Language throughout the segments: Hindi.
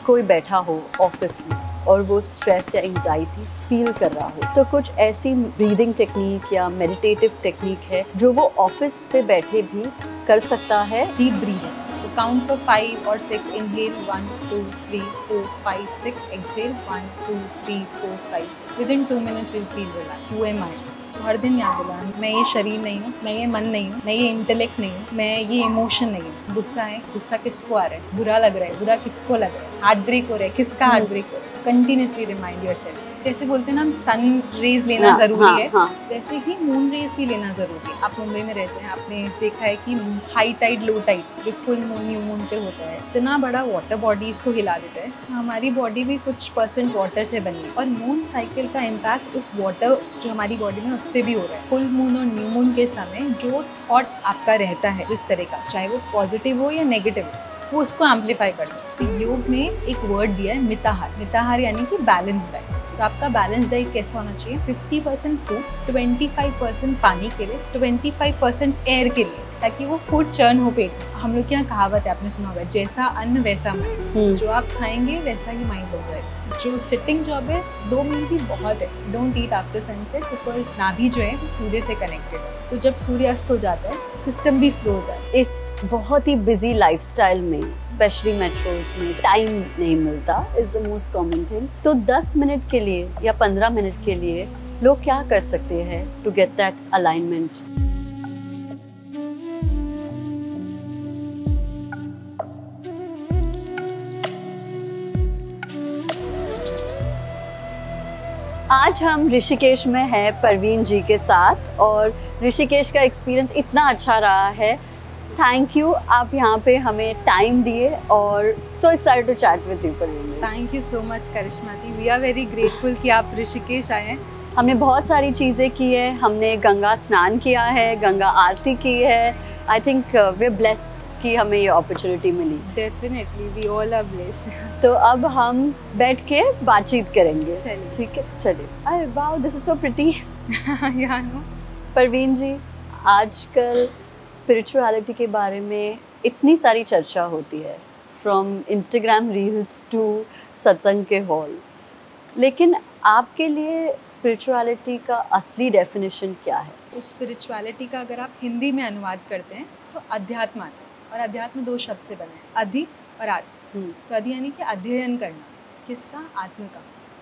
कोई बैठा हो ऑफिस में और वो स्ट्रेस या एंजाइटी फील कर रहा हो, तो कुछ ऐसी ब्रीदिंग टेक्निक या मेडिटेटिव टेक्निक है जो वो ऑफिस पे बैठे भी कर सकता है? डीप ब्रीदिंग, तो काउंट फॉर 5 और 6, inhale 1 2 3 4 5 6, exhale 1 2 3 4 5 6। Within 2 minutes you feel relax. Who am I? हर दिन याद दिलाना, मैं ये शरीर नहीं हूँ, मैं ये मन नहीं हूँ, मैं ये इंटेलेक्ट नहीं हूँ, मैं ये इमोशन नहीं हूँ। गुस्सा है, गुस्सा किसको आ रहा है, बुरा लग रहा है, बुरा किसको लग रहा है, हार्ट ब्रेक हो रहा है, किसका हार्ट ब्रेक हो रहा है। Continuously remind yourself. जैसे बोलते हैं ना हम सन रेज लेना जरूरी है, वैसे ही मून रेज भी लेना जरूरी है। आप मुंबई में रहते हैं, आपने देखा है कि हाई टाइड लो टाइड जो फुल मून न्यू मून पे होता है, इतना बड़ा वाटर बॉडीज को हिला देता है। हमारी बॉडी भी कुछ परसेंट वाटर से बनी है और मून साइकिल का इम्पैक्ट उस वाटर जो हमारी बॉडी में उस पर भी हो रहा है। फुल मून और न्यू मून के समय जो थॉट आपका रहता है जिस तरह का, चाहे वो पॉजिटिव हो या नेगेटिव हो, वो उसको एम्पलीफाई करता है। तो योग में एक वर्ड दिया है मिताहार। मिताहार यानी कि बैलेंस डाइट। तो आपका बैलेंस डाइट कैसा होना चाहिए? 50% फूड, 25% पानी के लिए, 25% एयर के लिए, ताकि वो फूड चर्न हो पेट। हम लोग के यहाँ कहावत है, आपने सुना होगा, जैसा अन्न वैसा माइंड। जो आप खाएंगे वैसा ही माइंड बन जाएगा। जो सिटिंग जॉब है 2 मील भी बहुत है। Don't eat after sunset, because नाभि जो है वो सूर्य से कनेक्टेड है। तो जब सूर्य अस्त हो जाता है सिस्टम भी स्लो हो जाता है। इस बहुत ही बिजी लाइफस्टाइल में, स्पेशली मेट्रोज में, टाइम नहीं मिलता is the most common thing. तो 10 मिनट के लिए या 15 मिनट के लिए लोग क्या कर सकते हैं टू गेट दैट अलाइनमेंट? आज हम ऋषिकेश में हैं परवीन जी के साथ और ऋषिकेश का एक्सपीरियंस इतना अच्छा रहा है। थैंक यू, आप यहाँ पे हमें टाइम दिए और so excited to chat with you Parveen. Thank you so much Karishma ji, we are very grateful कि आप ऋषिकेश आए हैं। हमने बहुत सारी चीज़ें की है, हमने गंगा स्नान किया है, गंगा आरती की है। I think we are blessed कि हमें ये अपॉर्चुनिटी मिली। Definitely we all are blessed. तो अब हम बैठ के बातचीत करेंगे। चलिए। ठीक है, चलिए। अरे wow, this is so pretty. या नो परवीन जी, आजकल स्पिरिचुअलिटी के बारे में इतनी सारी चर्चा होती है, फ्रॉम इंस्टाग्राम रील्स टू सत्संग के हॉल, लेकिन आपके लिए स्पिरिचुअलिटी का असली डेफिनेशन क्या है? उस स्पिरिचुअलिटी का अगर आप हिंदी में अनुवाद करते हैं तो अध्यात्म आता है। और अध्यात्म 2 शब्द से बना है, अधि और आत्म। तो अधि यानी कि अध्ययन करना, किसका? आत्म का।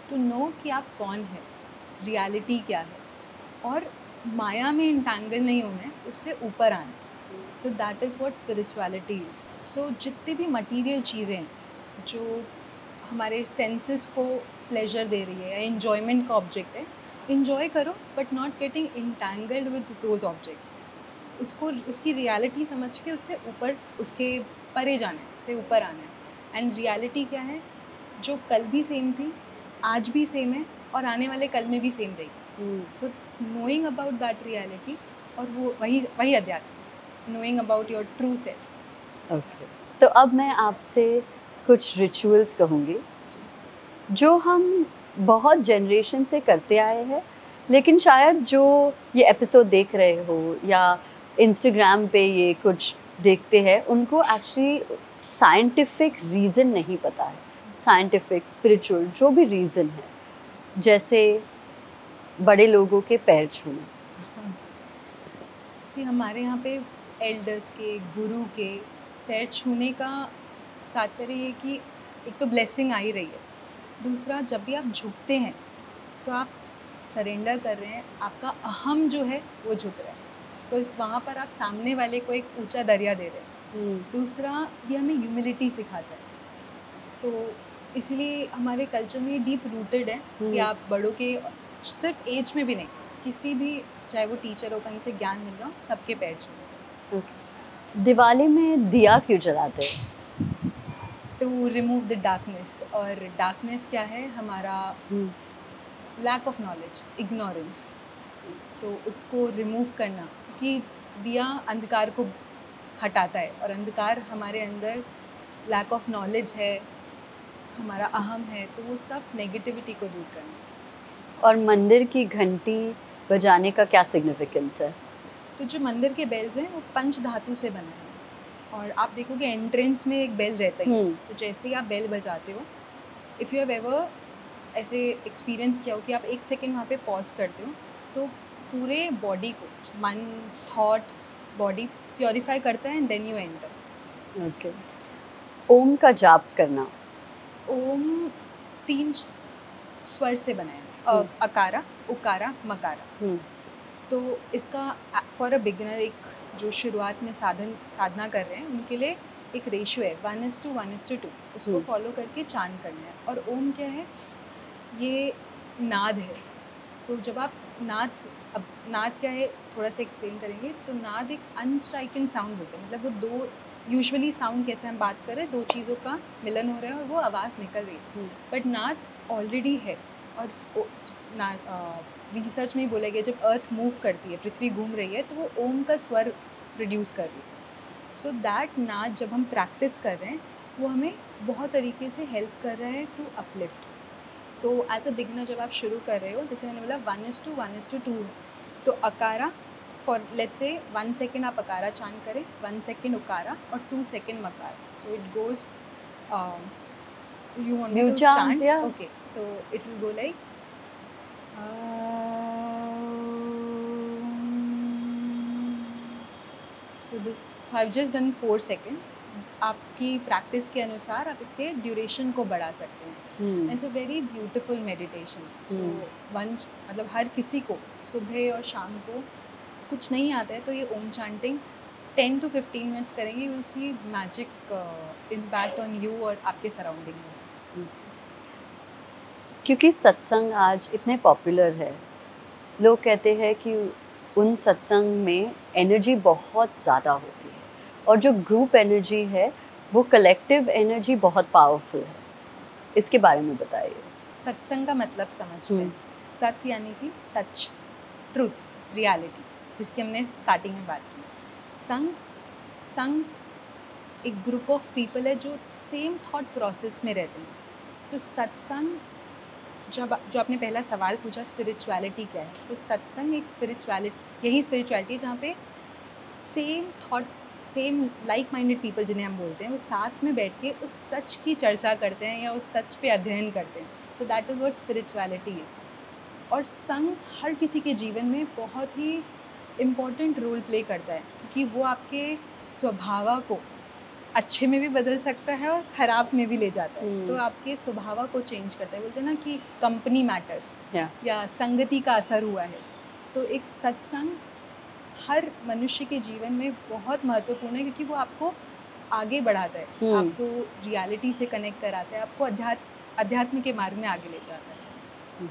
टू नो कि आप कौन है, रियलिटी क्या है, और माया में इंटैंगल नहीं होना है, उससे ऊपर आना है। तो that is what spirituality is. So जितनी भी मटीरियल चीज़ें हैं जो हमारे सेंसेस को प्लेजर दे रही है या इन्जॉयमेंट का ऑब्जेक्ट है, इन्जॉय करो but not getting entangled with those object. उसको उसकी रियलिटी समझ के उससे ऊपर, उसके परे जाना है, उससे ऊपर आना है। एंड रियलिटी क्या है? जो कल भी सेम थी, आज भी सेम है और आने वाले कल में भी सेम रहेगी। सो नोइंग अबाउट दैट रियलिटी, और वो वही अध्यात्म, knowing about your true self. Okay, तो अब मैं आपसे कुछ रिचुअल्स कहूँगी जो हम बहुत जनरेशन से करते आए हैं, लेकिन शायद जो ये एपिसोड देख रहे हो या इंस्टाग्राम पे ये कुछ देखते हैं, उनको एक्चुअली साइंटिफिक रीज़न नहीं पता है। साइंटिफिक, स्पिरिचुअल, जो भी रीज़न है, जैसे बड़े लोगों के पैर छूना। सी हमारे यहाँ पे एल्डर्स के, गुरु के पैर छूने का तात्पर्य ये कि एक तो ब्लेसिंग आ ही रही है, दूसरा जब भी आप झुकते हैं तो आप सरेंडर कर रहे हैं, आपका अहम जो है वो झुक रहा है, तो इस वहाँ पर आप सामने वाले को एक ऊंचा दरिया दे रहे हैं। दूसरा, ये हमें ह्यूमिलिटी सिखाता है। सो इसलिए हमारे कल्चर में डीप रूटेड है कि आप बड़ों के, सिर्फ एज में भी नहीं, किसी भी, चाहे वो टीचर हो, कहीं से ज्ञान मिल रहा हो, सबके पैर छूना। दिवाली में दिया क्यों जलाते हैं? To remove the darkness. और डार्कनेस क्या है? हमारा लैक ऑफ नॉलेज, इग्नोरेंस। तो उसको रिमूव करना, क्योंकि दिया अंधकार को हटाता है और अंधकार हमारे अंदर लैक ऑफ नॉलेज है, हमारा अहम है, तो वो सब नेगेटिविटी को दूर करना। और मंदिर की घंटी बजाने का क्या सिग्निफिकेंस है? तो जो मंदिर के बेल्स हैं वो पंच धातु से बना है। और आप देखोगे एंट्रेंस में एक बेल रहता ही है, तो जैसे ही आप बेल बजाते हो, इफ़ यू हैव एवर ऐसे एक्सपीरियंस किया हो कि आप 1 सेकेंड वहाँ पे पॉज करते हो, तो पूरे बॉडी को, मन, थॉट, बॉडी प्योरीफाई करता है and then you enter. Okay. Om का जाप करना। ओम 3 स्वर से बना है, अकारा, उकारा, मकारा। तो इसका फॉर अ बिगिनर, एक जो शुरुआत में साधना कर रहे हैं उनके लिए एक रेशियो है 1:1:2, उसको फॉलो करके चांट करना है। और ओम क्या है? ये नाद है। तो जब आप अब नाद क्या है थोड़ा सा एक्सप्लेन करेंगे। तो नाद एक अनस्ट्राइकिंग साउंड होता है, मतलब वो दो, यूजुअली साउंड कैसे हम बात कर रहे हैं, दो चीज़ों का मिलन हो रहा है और वो आवाज़ निकल रही है, बट नाद ऑलरेडी है। और रिसर्च में ही बोला गया जब अर्थ मूव करती है, पृथ्वी घूम रही है, तो वो ओम का स्वर प्रोड्यूस कर रही है। सो दैट नाद जब हम प्रैक्टिस कर रहे हैं वो हमें बहुत तरीके से हेल्प कर रहा है टू अपलिफ्ट। तो एज अ बिगिनर जब आप शुरू कर रहे हो, जैसे मैंने बोला 1:1:2, तो अकारा फॉर लेट्स से 1 सेकेंड आप अकारा चांट करें, 1 सेकेंड उकारा और 2 सेकेंड मकारा। So it goes, you want me to chant? Okay, तो it will go like so I've just done 4 second. आपकी प्रैक्टिस के अनुसार आप इसके ड्यूरेशन को बढ़ा सकते हैं। It's a very beautiful meditation. So मतलब हर किसी को सुबह और शाम को कुछ नहीं आता है तो ये ओम चांटिंग 10 to 15 मिनट्स करेंगे, you will see magic impact on you और आपके सराउंडिंग में। क्योंकि सत्संग आज इतने पॉपुलर है, लोग कहते हैं कि उन सत्संग में एनर्जी बहुत ज़्यादा होती है और जो ग्रुप एनर्जी है वो कलेक्टिव एनर्जी बहुत पावरफुल है। इसके बारे में बताइए। सत्संग का मतलब समझते हैं। सत्य यानी कि सच, ट्रूथ, रियलिटी, जिसकी हमने स्टार्टिंग में बात की। संग एक ग्रुप ऑफ पीपल है जो सेम थॉट प्रोसेस में रहते हैं। सो सत्संग, जो आपने पहला सवाल पूछा स्पिरिचुअलिटी क्या है, तो सत्संग एक यही स्पिरिचुअलिटी है जहाँ पे same thought, same like minded people जिन्हें हम बोलते हैं, वो साथ में बैठ के उस सच की चर्चा करते हैं या उस सच पे अध्ययन करते हैं। तो that is what spirituality is. और संग हर किसी के जीवन में बहुत ही इम्पॉर्टेंट रोल प्ले करता है, क्योंकि वो आपके स्वभाव को अच्छे में भी बदल सकता है और ख़राब में भी ले जाता है। तो आपके स्वभाव को चेंज करता है। बोलते हैं ना कि कंपनी मैटर्स, या संगति का असर हुआ है। तो एक सत्संग हर मनुष्य के जीवन में बहुत महत्वपूर्ण है, क्योंकि वो आपको आगे बढ़ाता है, आपको रियलिटी से कनेक्ट कराता है, आपको अध्यात्म के मार्ग में आगे ले जाता है।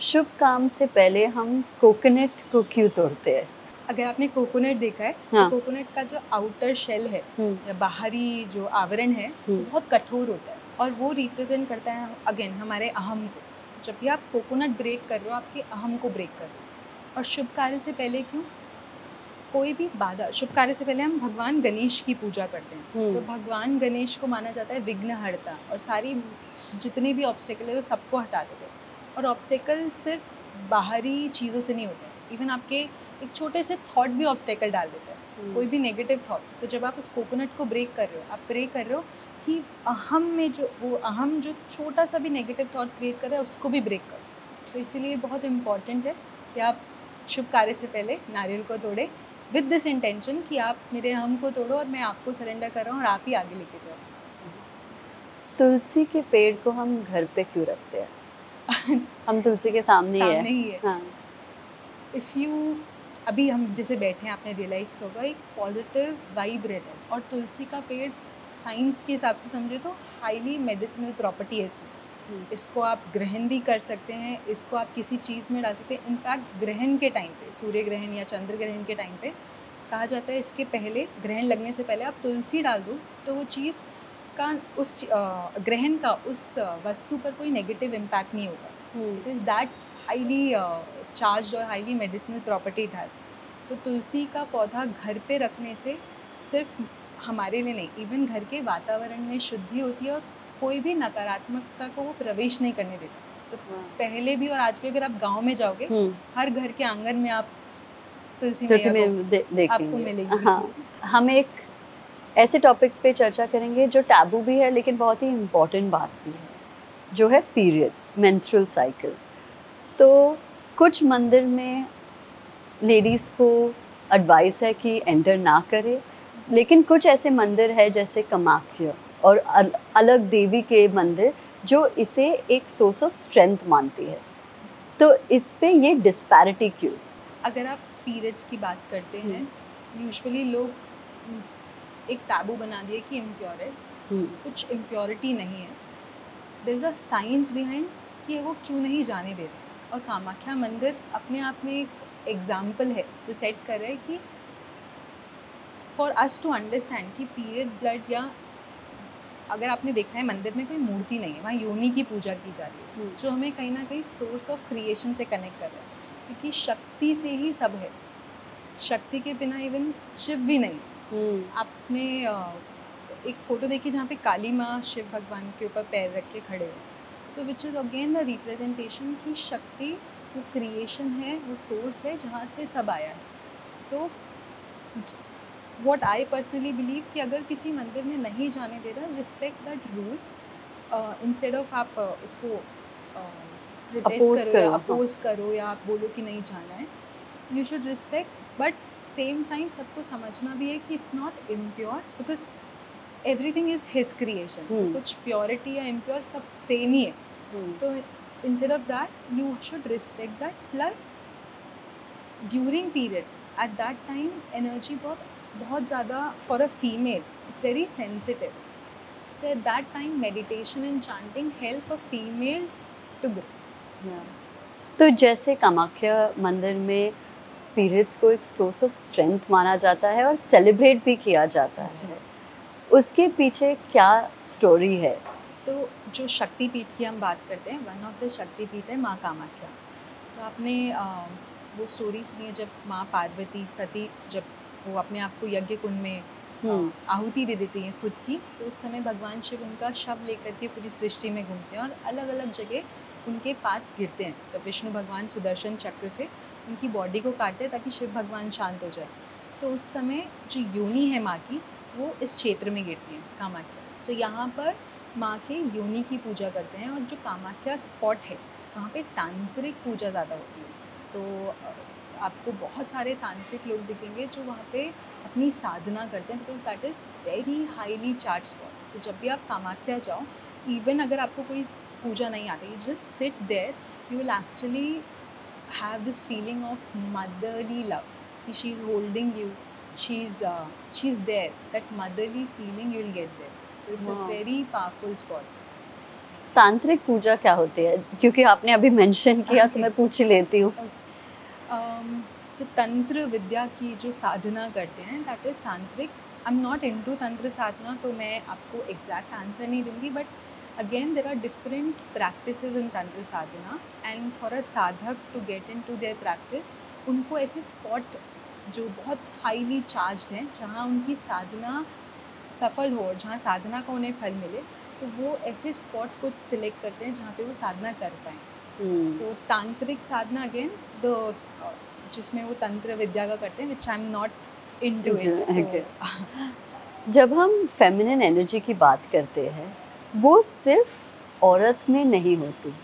शुभ काम से पहले हम कोकोनट को क्यों तोड़ते हैं? अगर आपने कोकोनट देखा है, तो कोकोनट का जो आउटर शेल है या बाहरी जो आवरण है वो बहुत कठोर होता है और वो रिप्रेजेंट करता है अगेन हमारे अहम को। तो जब भी आप कोकोनट ब्रेक कर रहे हो, आपके अहम को ब्रेक कर रहे हो। और शुभ कार्य से पहले क्यों? कोई भी बाधा, शुभ कार्य से पहले हम भगवान गणेश की पूजा करते हैं। तो भगवान गणेश को माना जाता है विघ्नहर्ता, और सारी जितने भी ऑब्स्टेकल है वो सबको हटा देते हैं। और ऑब्स्टेकल सिर्फ बाहरी चीज़ों से नहीं होते हैं, इवन आपके एक छोटे से थॉट भी ऑब्स्टेकल डाल देता है, कोई भी नेगेटिव थॉट। तो जब आप उस कोकोनट को ब्रेक कर रहे हो, आप प्रे कर रहे हो कि अहम में जो छोटा सा भी नेगेटिव थॉट क्रिएट कर रहा है उसको भी ब्रेक करो। तो इसीलिए बहुत इंपॉर्टेंट है कि आप शुभ कार्य से पहले नारियल को तोड़े विद दिस इंटेंशन कि आप मेरे अहम को तोड़ो और मैं आपको सरेंडर कर रहा हूँ और आप ही आगे लेके जाओ। तुलसी के पेड़ को हम घर पे क्यों रखते हैं? हम तुलसी के सामने ही है। हाँ। इफ़ यू अभी हम जैसे बैठे हैं, आपने रियलाइज़ होगा एक पॉजिटिव वाइब रहता है। और तुलसी का पेड़ साइंस के हिसाब से समझे तो हाईली मेडिसिनल प्रॉपर्टी है इसमें। इसको आप ग्रहण भी कर सकते हैं, इसको आप किसी चीज़ में डाल सकते हैं। इनफैक्ट ग्रहण के टाइम पे, सूर्य ग्रहण या चंद्र ग्रहण के टाइम पे कहा जाता है इसके पहले, ग्रहण लगने से पहले आप तुलसी डाल दो तो वो चीज़ का उस ग्रहण का उस वस्तु पर कोई नेगेटिव इम्पैक्ट नहीं होगा। It is that highly charge और highly medicinal property it has. तो तुलसी का पौधा घर पे रखने से सिर्फ हमारे लिए नहीं, इवन घर के वातावरण में शुद्धि होती है और कोई भी नकारात्मकता को वो प्रवेश नहीं करने देता। तो पहले भी और आज भी अगर आप गांव में जाओगे, हर घर के आंगन में आप तुलसी मैया को आपको मिलेगी। हाँ, हम एक ऐसे टॉपिक पे चर्चा करेंगे जो टैबू भी है लेकिन बहुत ही इम्पॉर्टेंट बात भी है, जो है पीरियड्स, मेंस्ट्रुअल साइकिल। तो कुछ मंदिर में लेडीज़ को एडवाइस है कि एंटर ना करें, लेकिन कुछ ऐसे मंदिर है जैसे कामाख्या और अलग देवी के मंदिर जो इसे एक सोर्स ऑफ स्ट्रेंथ मानती है। तो इस पे ये डिस्पैरिटी क्यों? अगर आप पीरियड्स की बात करते हैं, यूजुअली लोग एक टैबू बना दिए कि इम्प्योर है, कुछ इम्प्योरिटी नहीं है। There is a science behind कि वो क्यों नहीं जाने दे रहे। और कामाख्या मंदिर अपने आप में एक एग्जाम्पल है जो सेट कर रहा है कि फॉर अस टू अंडरस्टैंड कि पीरियड ब्लड, या अगर आपने देखा है मंदिर में कोई मूर्ति नहीं है, वहाँ योनि की पूजा की जा रही है, जो हमें कहीं ना कहीं सोर्स ऑफ क्रिएशन से कनेक्ट कर रहा है, क्योंकि शक्ति से ही सब है। शक्ति के बिना इवन शिव भी नहीं। आपने एक फ़ोटो देखी जहाँ पे काली माँ शिव भगवान के ऊपर पैर रख के खड़े हैं। So which is again the representation की शक्ति वो क्रिएशन है, वो सोर्स है जहाँ से सब आया है। तो व्हाट आई पर्सनली बिलीव कि अगर किसी मंदिर में नहीं जाने दे रहा, respect that rule. Instead of आप उसको प्रोटेस्ट करो या अपोज करो या आप बोलो कि नहीं जाना है, you should respect. But same time सबको समझना भी है कि it's not impure, because everything is his creation. तो कुछ प्योरिटी या इम्प्योर सब सेम ही है। तो instead of that you should respect that. Plus during period at that time energy बहुत ज़्यादा for a female it's very sensitive. So at that time meditation and chanting help a female to grow. तो जैसे कामाख्या मंदिर में पीरियड्स को एक सोर्स ऑफ स्ट्रेंथ माना जाता है और सेलिब्रेट भी किया जाता है, उसके पीछे क्या स्टोरी है? तो जो शक्तिपीठ की हम बात करते हैं, वन ऑफ द शक्तिपीठ है माँ कामाख्या। तो आपने वो स्टोरी सुनी है जब माँ पार्वती सती, जब वो अपने आप को यज्ञ कुंड में आहुति दे देती हैं खुद की, तो उस समय भगवान शिव उनका शव लेकर के पूरी सृष्टि में घूमते हैं और अलग अलग जगह उनके पार्ट्स गिरते हैं। जब विष्णु भगवान सुदर्शन चक्र से उनकी बॉडी को काटते हैं ताकि शिव भगवान शांत हो जाए, तो उस समय जो योनि है माँ की, वो इस क्षेत्र में गिरती हैं कामाख्या। तो यहाँ पर माँ के योनि की पूजा करते हैं, और जो कामाख्या स्पॉट है वहाँ पे तांत्रिक पूजा ज़्यादा होती है। तो आपको बहुत सारे तांत्रिक लोग दिखेंगे जो वहाँ पे अपनी साधना करते हैं, because that is very highly charge spot. तो जब भी आप कामाख्या जाओ, इवन अगर आपको कोई पूजा नहीं आती, you just sit there, you will actually have this feeling of motherly love कि she is holding you, she is there, that motherly feeling you will get there. So it's a very powerful spot. तांत्रिक पूजा क्या होती है? क्योंकि आपने अभी मेंशन किया तो मैं पूछ ही लेती हूँ। सो तंत्र विद्या की जो साधना करते हैं, दैट इज़ तांत्रिक। आई एम नॉट इनटू तंत्र साधना, तो मैं आपको एग्जैक्ट आंसर नहीं दूंगी, but again there are different practices in tantra sadhana, and for a sadhak to get into their practice, उनको ऐसे स्पॉट जो बहुत हाईली चार्ज्ड हैं, जहाँ उनकी साधना सफल हो और जहाँ साधना का उन्हें फल मिले, तो वो ऐसे स्पॉट कुछ सिलेक्ट करते हैं जहाँ पे वो साधना कर पाएँ। सो तांत्रिक साधना अगेन द जिसमें वो तंत्र विद्या का करते हैं, which I am not into it. जब हम फेमिनिन एनर्जी की बात करते हैं, वो सिर्फ औरत में नहीं होती।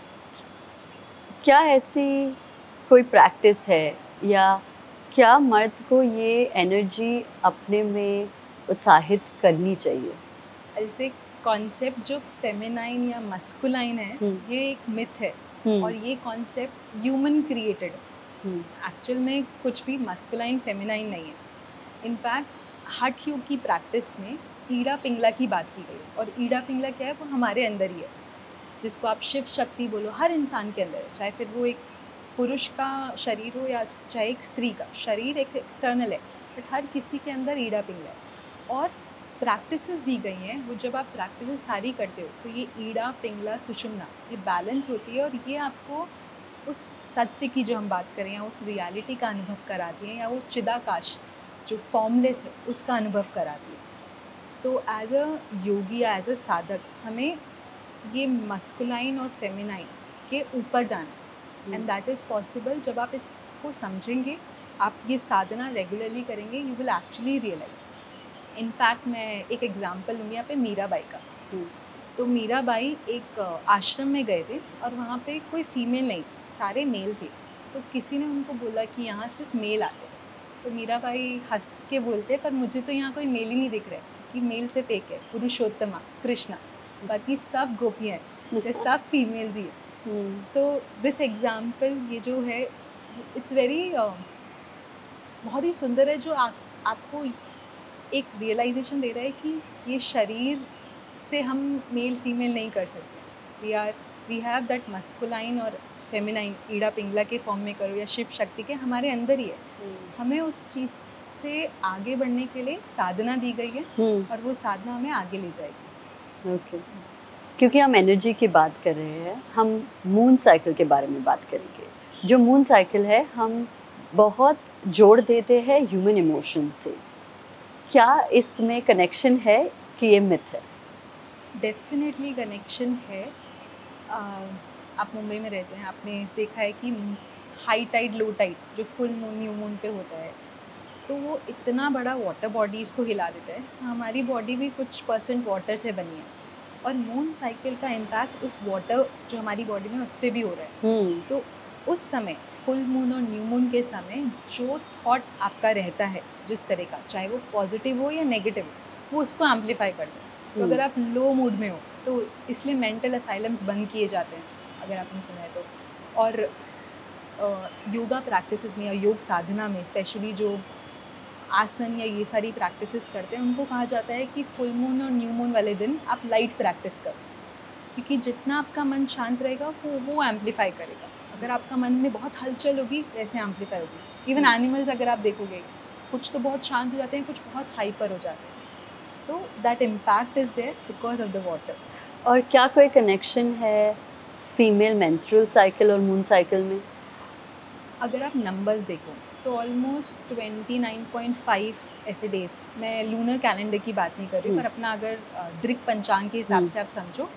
क्या ऐसी कोई प्रैक्टिस है या क्या मर्द को ये एनर्जी अपने में उत्साहित करनी चाहिए? ऐसे कॉन्सेप्ट जो फेमिनाइन या मस्कुलाइन है, ये एक मिथ है, और ये कॉन्सेप्ट ह्यूमन क्रिएटेड है। एक्चुअल में कुछ भी मस्कुलाइन फेमिनाइन नहीं है। इनफैक्ट हठ योग की प्रैक्टिस में ईड़ा पिंगला की बात की गई, और ईड़ा पिंगला क्या है, वो हमारे अंदर ही है, जिसको आप शिव शक्ति बोलो, हर इंसान के अंदर है। चाहे फिर वो एक पुरुष का शरीर हो या चाहे एक स्त्री का शरीर, एक एक्सटर्नल है, बट हर किसी के अंदर ईड़ा पिंगला है। और प्रैक्टिसेस दी गई हैं, वो जब आप प्रैक्टिसेस सारी करते हो तो ये ईड़ा पिंगला सुषुम्ना ये बैलेंस होती है, और ये आपको उस सत्य की जो हम बात करें या उस रियलिटी का अनुभव कराती हैं, या वो चिदाकाश जो फॉर्मलेस है उसका अनुभव कराती है। तो एज अ योगी या एज अ साधक हमें ये मस्कुलाइन और फेमिनाइन के ऊपर जाना, एंड दैट इज़ पॉसिबल जब आप इसको समझेंगे, आप ये साधना रेगुलरली करेंगे, you will actually realize. In fact मैं एक एग्जांपल लूँगी यहाँ पे मीराबाई का। हम्म, तो मीराबाई एक आश्रम में गए थे और वहाँ पे कोई फीमेल नहीं थी, सारे मेल थे। तो किसी ने उनको बोला कि यहाँ सिर्फ मेल आते हैं। तो मीराबाई हंस के बोलते पर मुझे तो यहाँ कोई मेल ही नहीं दिख रहा है, क्योंकि मेल सिर्फ एक है, पुरुषोत्तमा कृष्णा, बाकी सब गोपियाँ हैं, ये सब फीमेल्स ही है। तो दिस एग्जाम्पल ये जो है इट्स वेरी बहुत ही सुंदर है, जो आपको एक रियलाइजेशन दे रहा है कि ये शरीर से हम मेल फीमेल नहीं कर सकते। वी हैव दैट मस्कुलाइन और फेमिनाइन, ईड़ा पिंगला के फॉर्म में करो या शिव शक्ति के, हमारे अंदर ही है। हमें उस चीज़ से आगे बढ़ने के लिए साधना दी गई है और वो साधना हमें आगे ले जाएगी। ओके, क्योंकि हम एनर्जी की बात कर रहे हैं, हम मून साइकिल के बारे में बात करेंगे। जो मून साइकिल है, हम बहुत जोड़ देते हैं ह्यूमन इमोशन से। क्या इसमें कनेक्शन है कि ये मिथ है? डेफिनेटली कनेक्शन है। आप मुंबई में रहते हैं, आपने देखा है कि हाई टाइड लो टाइड जो फुल मून न्यू मून पे होता है, तो वो इतना बड़ा वाटर बॉडीज़ को हिला देता है। हमारी बॉडी भी कुछ परसेंट वाटर से बनी है और मून साइकिल का इम्पैक्ट उस वाटर जो हमारी बॉडी में उस पर भी हो रहा है। तो उस समय फुल मून और न्यू मून के समय जो थॉट आपका रहता है जिस तरह का, चाहे वो पॉजिटिव हो या नेगेटिव हो, वो उसको एम्पलीफाई करता है। तो अगर आप लो मूड में हो तो इसलिए मेंटल असाइलम्स बंद किए जाते हैं, अगर आपने सुना है तो। और योगा प्रैक्टिसेस में या योग साधना में स्पेशली जो आसन या ये सारी प्रैक्टिसेस करते हैं, उनको कहा जाता है कि फुल मून और न्यू मून वाले दिन आप लाइट प्रैक्टिस करो, क्योंकि जितना आपका मन शांत रहेगा वो एम्पलीफाई करेगा। अगर आपका मन में बहुत हलचल होगी वैसे एम्पलीफाई होगी। इवन एनिमल्स अगर आप देखोगे, कुछ तो बहुत शांत हो जाते हैं, कुछ बहुत हाइपर हो जाते हैं। तो that impact is there because of the water. और क्या कोई कनेक्शन है फीमेल मेंस्ट्रुअल साइकिल और मून साइकिल में? अगर आप नंबर्स देखो तो ऑलमोस्ट 29.5 ऐसे डेज, मैं लूनर कैलेंडर की बात नहीं कर रही हूँ, पर अपना अगर दृक पंचांग के हिसाब से आप समझो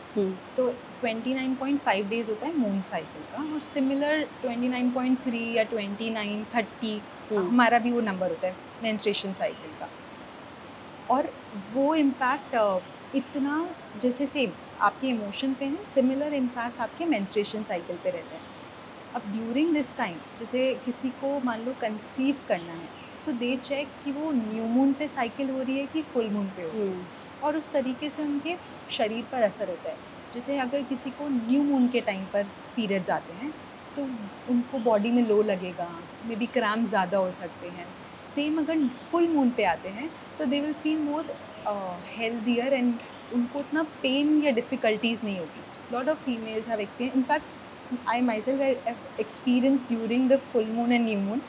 तो 29.5 डेज होता है मून साइकिल का, और सिमिलर 29.3 या 29, 30 हमारा भी वो नंबर होता है मेंस्ट्रुएशन साइकिल का। और वो इम्पैक्ट इतना जैसे सेम आपके इमोशन पे है, सिमिलर इम्पैक्ट आपके मेंस्ट्रुएशन साइकिल पे रहता है। अब ड्यूरिंग दिस टाइम जैसे किसी को मान लो कंसीव करना है, तो दे चेक कि वो न्यू मून पे साइकिल हो रही है कि फुल मून पे हो रही है, और उस तरीके से उनके शरीर पर असर होता है। जैसे अगर किसी को न्यू मून के टाइम पर पीरियड्स आते हैं तो उनको बॉडी में लो लगेगा, मे बी क्रैम्प ज़्यादा हो सकते हैं। सेम अगर फुल मून पे आते हैं तो they will feel more healthier and उनको उतना पेन या डिफ़िकल्टीज़ नहीं होगी। Lot of females have experience, in fact I myself have experienced during the full moon and new moon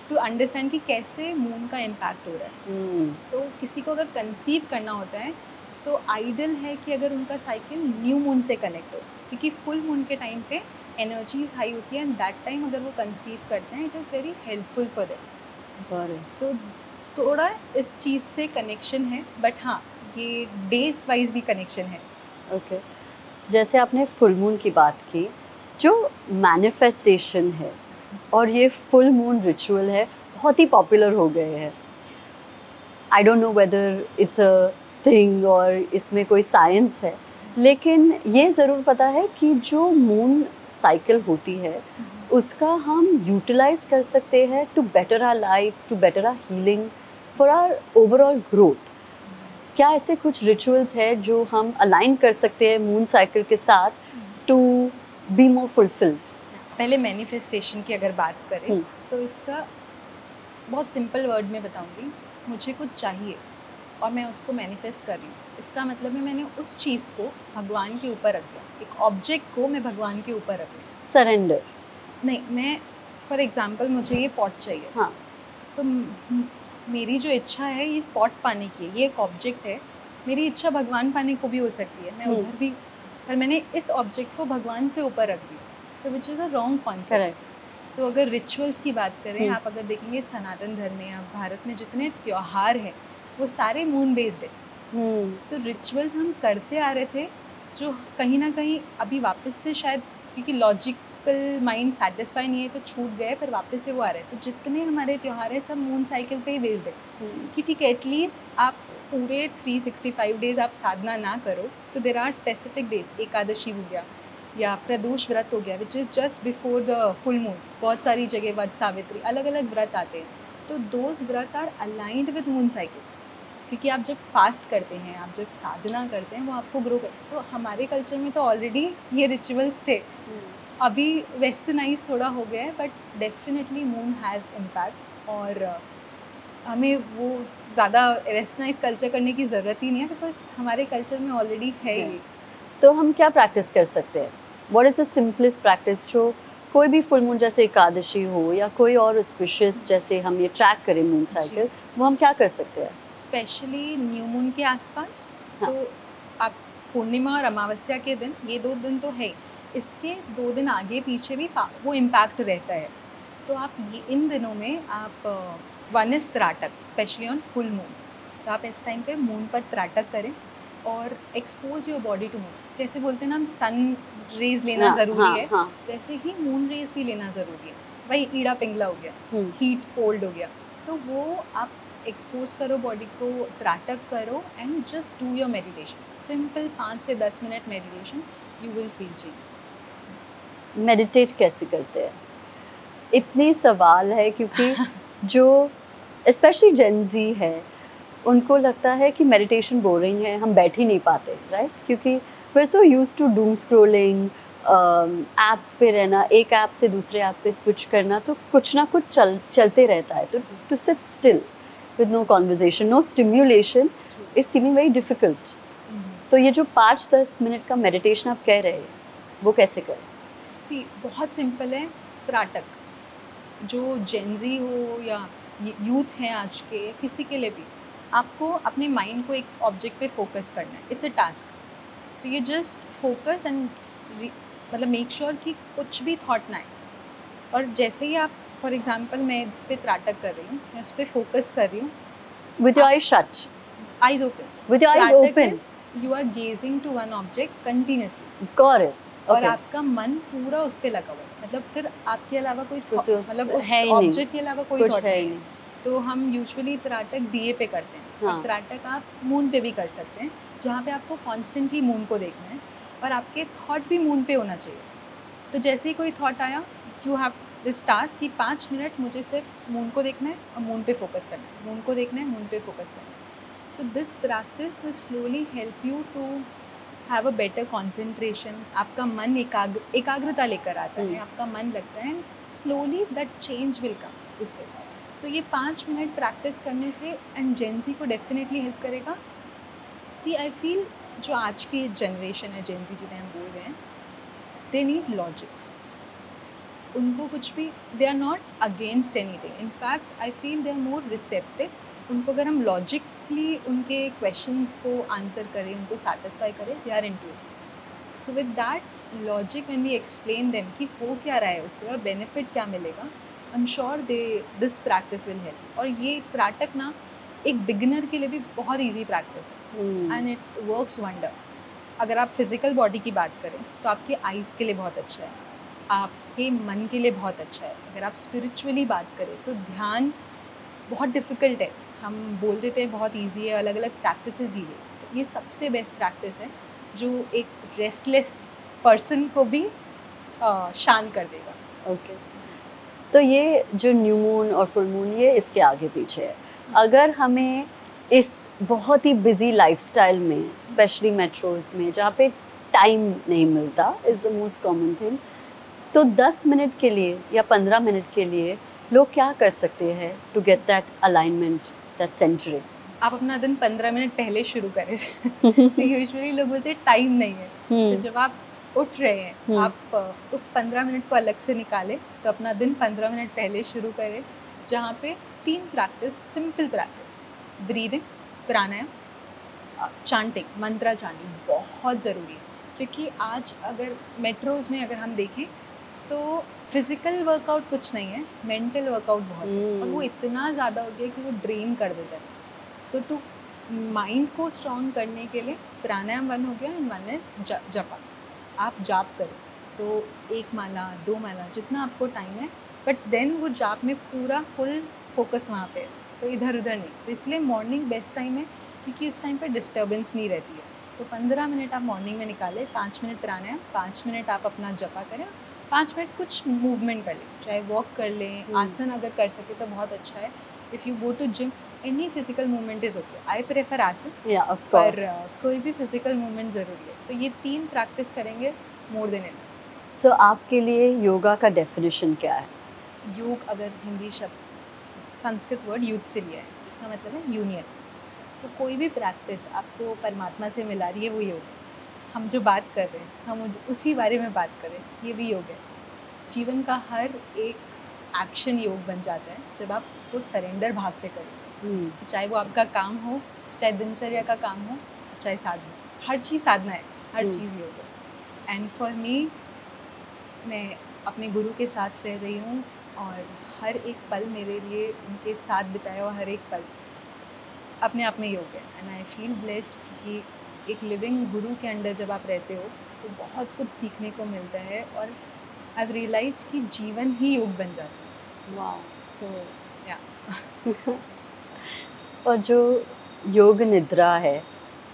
to understand कि कैसे मून का इम्पैक्ट हो रहा है। तो किसी को अगर कंसीव करना होता है तो आइडल है कि अगर उनका साइकिल न्यू मून से कनेक्ट हो, क्योंकि फुल मून के टाइम पे एनर्जीज हाई होती है एंड दैट टाइम अगर वो कंसीव करते हैं it is very helpful for them. So थोड़ा इस चीज़ से कनेक्शन है, बट हाँ ये डेज वाइज भी कनेक्शन है। ओके, जैसे आपने फुल मून की बात की, जो मैनिफेस्टेशन है और ये फुल मून रिचुअल है, बहुत ही पॉपुलर हो गए हैं। I don't know whether it's a thing और इसमें कोई साइंस है, लेकिन ये ज़रूर पता है कि जो मून साइकिल होती है उसका हम यूटिलाइज कर सकते हैं to better our lifes, to better our healing, for our overall growth. क्या ऐसे कुछ रिचुअल्स है जो हम अलाइन कर सकते हैं मून साइकिल के साथ टू बी मोर फुलफिल्ड? पहले मैनिफेस्टेशन की अगर बात करें तो इट्स अ बहुत सिंपल वर्ड में बताऊंगी, मुझे कुछ चाहिए और मैं उसको मैनिफेस्ट कर रही हूँ, इसका मतलब है मैंने उस चीज़ को भगवान के ऊपर रख दिया, एक ऑब्जेक्ट को मैं भगवान के ऊपर रख दिया। सरेंडर नहीं, मैं फॉर एग्जांपल मुझे ये पॉट चाहिए, हाँ, तो मेरी जो इच्छा है ये पॉट पाने की है, ये एक ऑब्जेक्ट है। मेरी इच्छा भगवान पाने को भी हो सकती है, मैं उधर भी, पर मैंने इस ऑब्जेक्ट को भगवान से ऊपर रख दिया, तो which is a wrong concept. तो अगर रिचुअल्स की बात करें, आप अगर देखेंगे सनातन धर्म में या भारत में जितने त्यौहार हैं वो सारे मून बेस्ड है। तो रिचुअल्स हम करते आ रहे थे जो कहीं ना कहीं अभी वापस से शायद क्योंकि लॉजिकल माइंड सेटिस्फाई नहीं है तो छूट गए, पर वापस से वो आ रहे हैं। तो जितने हमारे त्यौहार हैं सब मून साइकिल पे ही बेस्ड है कि ठीक है एटलीस्ट आप पूरे 365 डेज आप साधना ना करो तो there are specific days, Ekadashi हो गया या प्रदोष व्रत हो गया which is just before the full moon. बहुत सारी जगह वट सावित्री अलग अलग व्रत आते हैं, तो those vrat are aligned with moon cycle, क्योंकि आप जब फास्ट करते हैं, आप जब साधना करते हैं, वो आपको ग्रो करते हैं। तो हमारे कल्चर में तो ऑलरेडी ये रिचुअल्स थे, अभी वेस्टर्नाइज थोड़ा हो गया है, but definitely moon has impact. और हमें वो ज़्यादा वेस्टर्नाइज कल्चर करने की ज़रूरत ही नहीं है, बिकॉज हमारे कल्चर में ऑलरेडी है ये। तो हम क्या प्रैक्टिस कर सकते हैं? What is the simplest practice जो कोई भी फुल मून जैसे एकादशी हो या कोई और ऑस्पिशियस जैसे हम ये ट्रैक करें मून साइकिल, वो हम क्या कर सकते हैं? स्पेशली न्यू मून के आसपास। हाँ. तो आप पूर्णिमा और अमावस्या के दिन, ये 2 दिन तो है, इसके 2 दिन आगे पीछे भी वो इम्पैक्ट रहता है। तो आप ये इन दिनों में आप one is trataka, specially on full moon, तो आप इस टाइम पे मून पर त्राटक करें और expose your body to moon. जैसे बोलते हैं ना हम सन रेज लेना ज़रूरी है, वैसे ही मून रेज भी लेना ज़रूरी है। वही ईड़ा पिंगला हो गया, हीट कोल्ड हो गया, तो वो आप एक्सपोज करो बॉडी को, त्राटक करो and just do your meditation. Simple 5 से 10 minute meditation, you will feel change. Meditate कैसे करते हैं? इतनी सवाल है क्योंकि जो स्पेशली जेनजी है उनको लगता है कि मेडिटेशन बोरिंग है, हम बैठ ही नहीं पाते, राइट? क्योंकि we're so used to doom scrolling, apps पे रहना, एक ऐप से दूसरे ऐप पे स्विच करना, तो कुछ ना कुछ चलते रहता है। तो to sit still with no conversation, no stimulation is seeming very difficult. तो ये जो 5-10 मिनट का मेडिटेशन आप कह रहे हैं, वो कैसे करें? सी बहुत सिंपल है। त्राटक, जो जेनजी हो या यूथ हैं आज के, किसी के लिए भी, आपको अपने माइंड को एक ऑब्जेक्ट पे फोकस करना है। It's a task. So you just focus and मतलब मेक श्योर कि कुछ भी थॉट ना आए। और जैसे ही आप, फॉर एग्जांपल मैं इस पे त्राटक कर रही हूँ, मैं उस पर फोकस कर रही हूँ, with your eyes shut, eyes open, with your eyes open, you are gazing to one object continuously. Correct. और आपका मन पूरा उस पर लगा हुआ है, मतलब फिर आपके अलावा कोई मतलब उस ऑब्जेक्ट के अलावा कोई थॉट नहीं। तो हम यूजुअली त्राटक दिए पे करते हैं। हाँ. त्राटक आप मून पे भी कर सकते हैं, जहाँ पे आपको कॉन्स्टेंटली मून को देखना है और आपके थॉट भी मून पे होना चाहिए। तो जैसे ही कोई थॉट आया, यू हैव दिस टास्क कि 5 मिनट मुझे सिर्फ मून को देखना है और मून पे फोकस करना है, मून को देखना है, मून पे फोकस करना है। So this practice will slowly help you to have a better concentration. आपका मन एकाग्रता लेकर आता है, आपका मन लगता है, and slowly that change will come इससे। तो ये 5 मिनट प्रैक्टिस करने से एंड जेनजी को डेफिनेटली हेल्प करेगा। सी आई फील जो आज की जनरेशन है, जेनजी जिन्हें हम बोल रहे हैं, दे नीड लॉजिक। उनको कुछ भी, they are not against anything, in fact I feel they are more receptive. उनको अगर हम लॉजिकली उनके क्वेश्चंस को आंसर करें, उनको सेटिस्फाई करें, they are into it. So with that logic when we explain them कि हो क्या रहा है उससे और बेनिफिट क्या मिलेगा, I am sure this practice will help. और ये त्राटक ना एक बिगिनर के लिए भी बहुत इजी प्रैक्टिस है एंड इट वर्क्स वंडर। अगर आप फिज़िकल बॉडी की बात करें तो आपके आइज़ के लिए बहुत अच्छा है, आपके मन के लिए बहुत अच्छा है। अगर आप स्पिरिचुअली बात करें तो ध्यान बहुत डिफ़िकल्ट है, हम बोल देते हैं बहुत इजी है, अलग अलग प्रैक्टिसेस दी गई। ये सबसे बेस्ट प्रैक्टिस है जो एक रेस्टलेस पर्सन को भी शांत कर देगा। ओके, तो ये जो न्यू मून और फुल मून, ये इसके आगे पीछे है। अगर हमें इस बहुत ही बिजी लाइफस्टाइल में, स्पेशली मेट्रोज में जहाँ पे टाइम नहीं मिलता, is the most common thing, तो 10 मिनट के लिए या 15 मिनट के लिए लोग क्या कर सकते हैं to get that alignment, that centering? आप अपना दिन 15 मिनट पहले शुरू करें। तो यूजुअली लोग बोलते हैं टाइम नहीं है, तो जब आप उठ रहे हैं, आप उस 15 मिनट को अलग से निकालें, तो अपना दिन 15 मिनट पहले शुरू करें, जहाँ पे 3 प्रैक्टिस, सिंपल प्रैक्टिस, ब्रीदिंग, प्राणायाम, चांटिंग, मंत्रा चांटिंग बहुत ज़रूरी है। क्योंकि आज अगर मेट्रोज़ में अगर हम देखें तो फिज़िकल वर्कआउट कुछ नहीं है, मेंटल वर्कआउट बहुत है, और वो इतना ज़्यादा हो गया कि वो ड्रेन कर देता है। तो टू माइंड को स्ट्रॉन्ग करने के लिए प्राणायाम 1 हो गया एंड 1 इज़ जपा। आप जाप करें तो 1 माला 2 माला जितना आपको टाइम है, बट देन वो जाप में पूरा फुल फोकस वहाँ पे है, तो इधर उधर नहीं। तो इसलिए मॉर्निंग बेस्ट टाइम है क्योंकि उस टाइम पे डिस्टर्बेंस नहीं रहती है। तो 15 मिनट आप मॉर्निंग में निकालें, 5 मिनट प्राणायाम, 5 मिनट आप अपना जपा करें, 5 मिनट कुछ मूवमेंट कर लें, चाहे वॉक कर लें, आसन अगर कर सके तो बहुत अच्छा है। If you go to gym, any physical movement is okay. I prefer asana, पर कोई भी फिजिकल मूवमेंट ज़रूरी है। तो ये 3 प्रैक्टिस करेंगे मोर देन इनफ। तो आपके लिए योगा का डेफिनेशन क्या है? योग अगर हिंदी शब्द संस्कृत वर्ड युग से लिया है, इसका मतलब है यूनियन। तो कोई भी प्रैक्टिस आपको परमात्मा से मिला रही है, वो योग है। हम जो बात कर रहे हैं, हम उसी बारे में बात कर रहे हैं, ये भी योग है। जीवन का हर एक एक्शन योग बन जाता है जब आप उसको सरेंडर भाव से करें। चाहे वो आपका काम हो, चाहे दिनचर्या का काम हो, चाहे साधना, हर चीज़ साधना है, हर चीज़ योग है। एंड फॉर मी, मैं अपने गुरु के साथ रह रही हूँ और हर एक पल मेरे लिए उनके साथ बिताया हुआ हर एक पल अपने आप में योग है। एंड आई फील ब्लेस्ड कि एक लिविंग गुरु के अंडर जब आप रहते हो तो बहुत कुछ सीखने को मिलता है। और आई रियलाइज्ड कि जीवन ही योग बन जाता है। वाह। सो या और जो योग निद्रा है,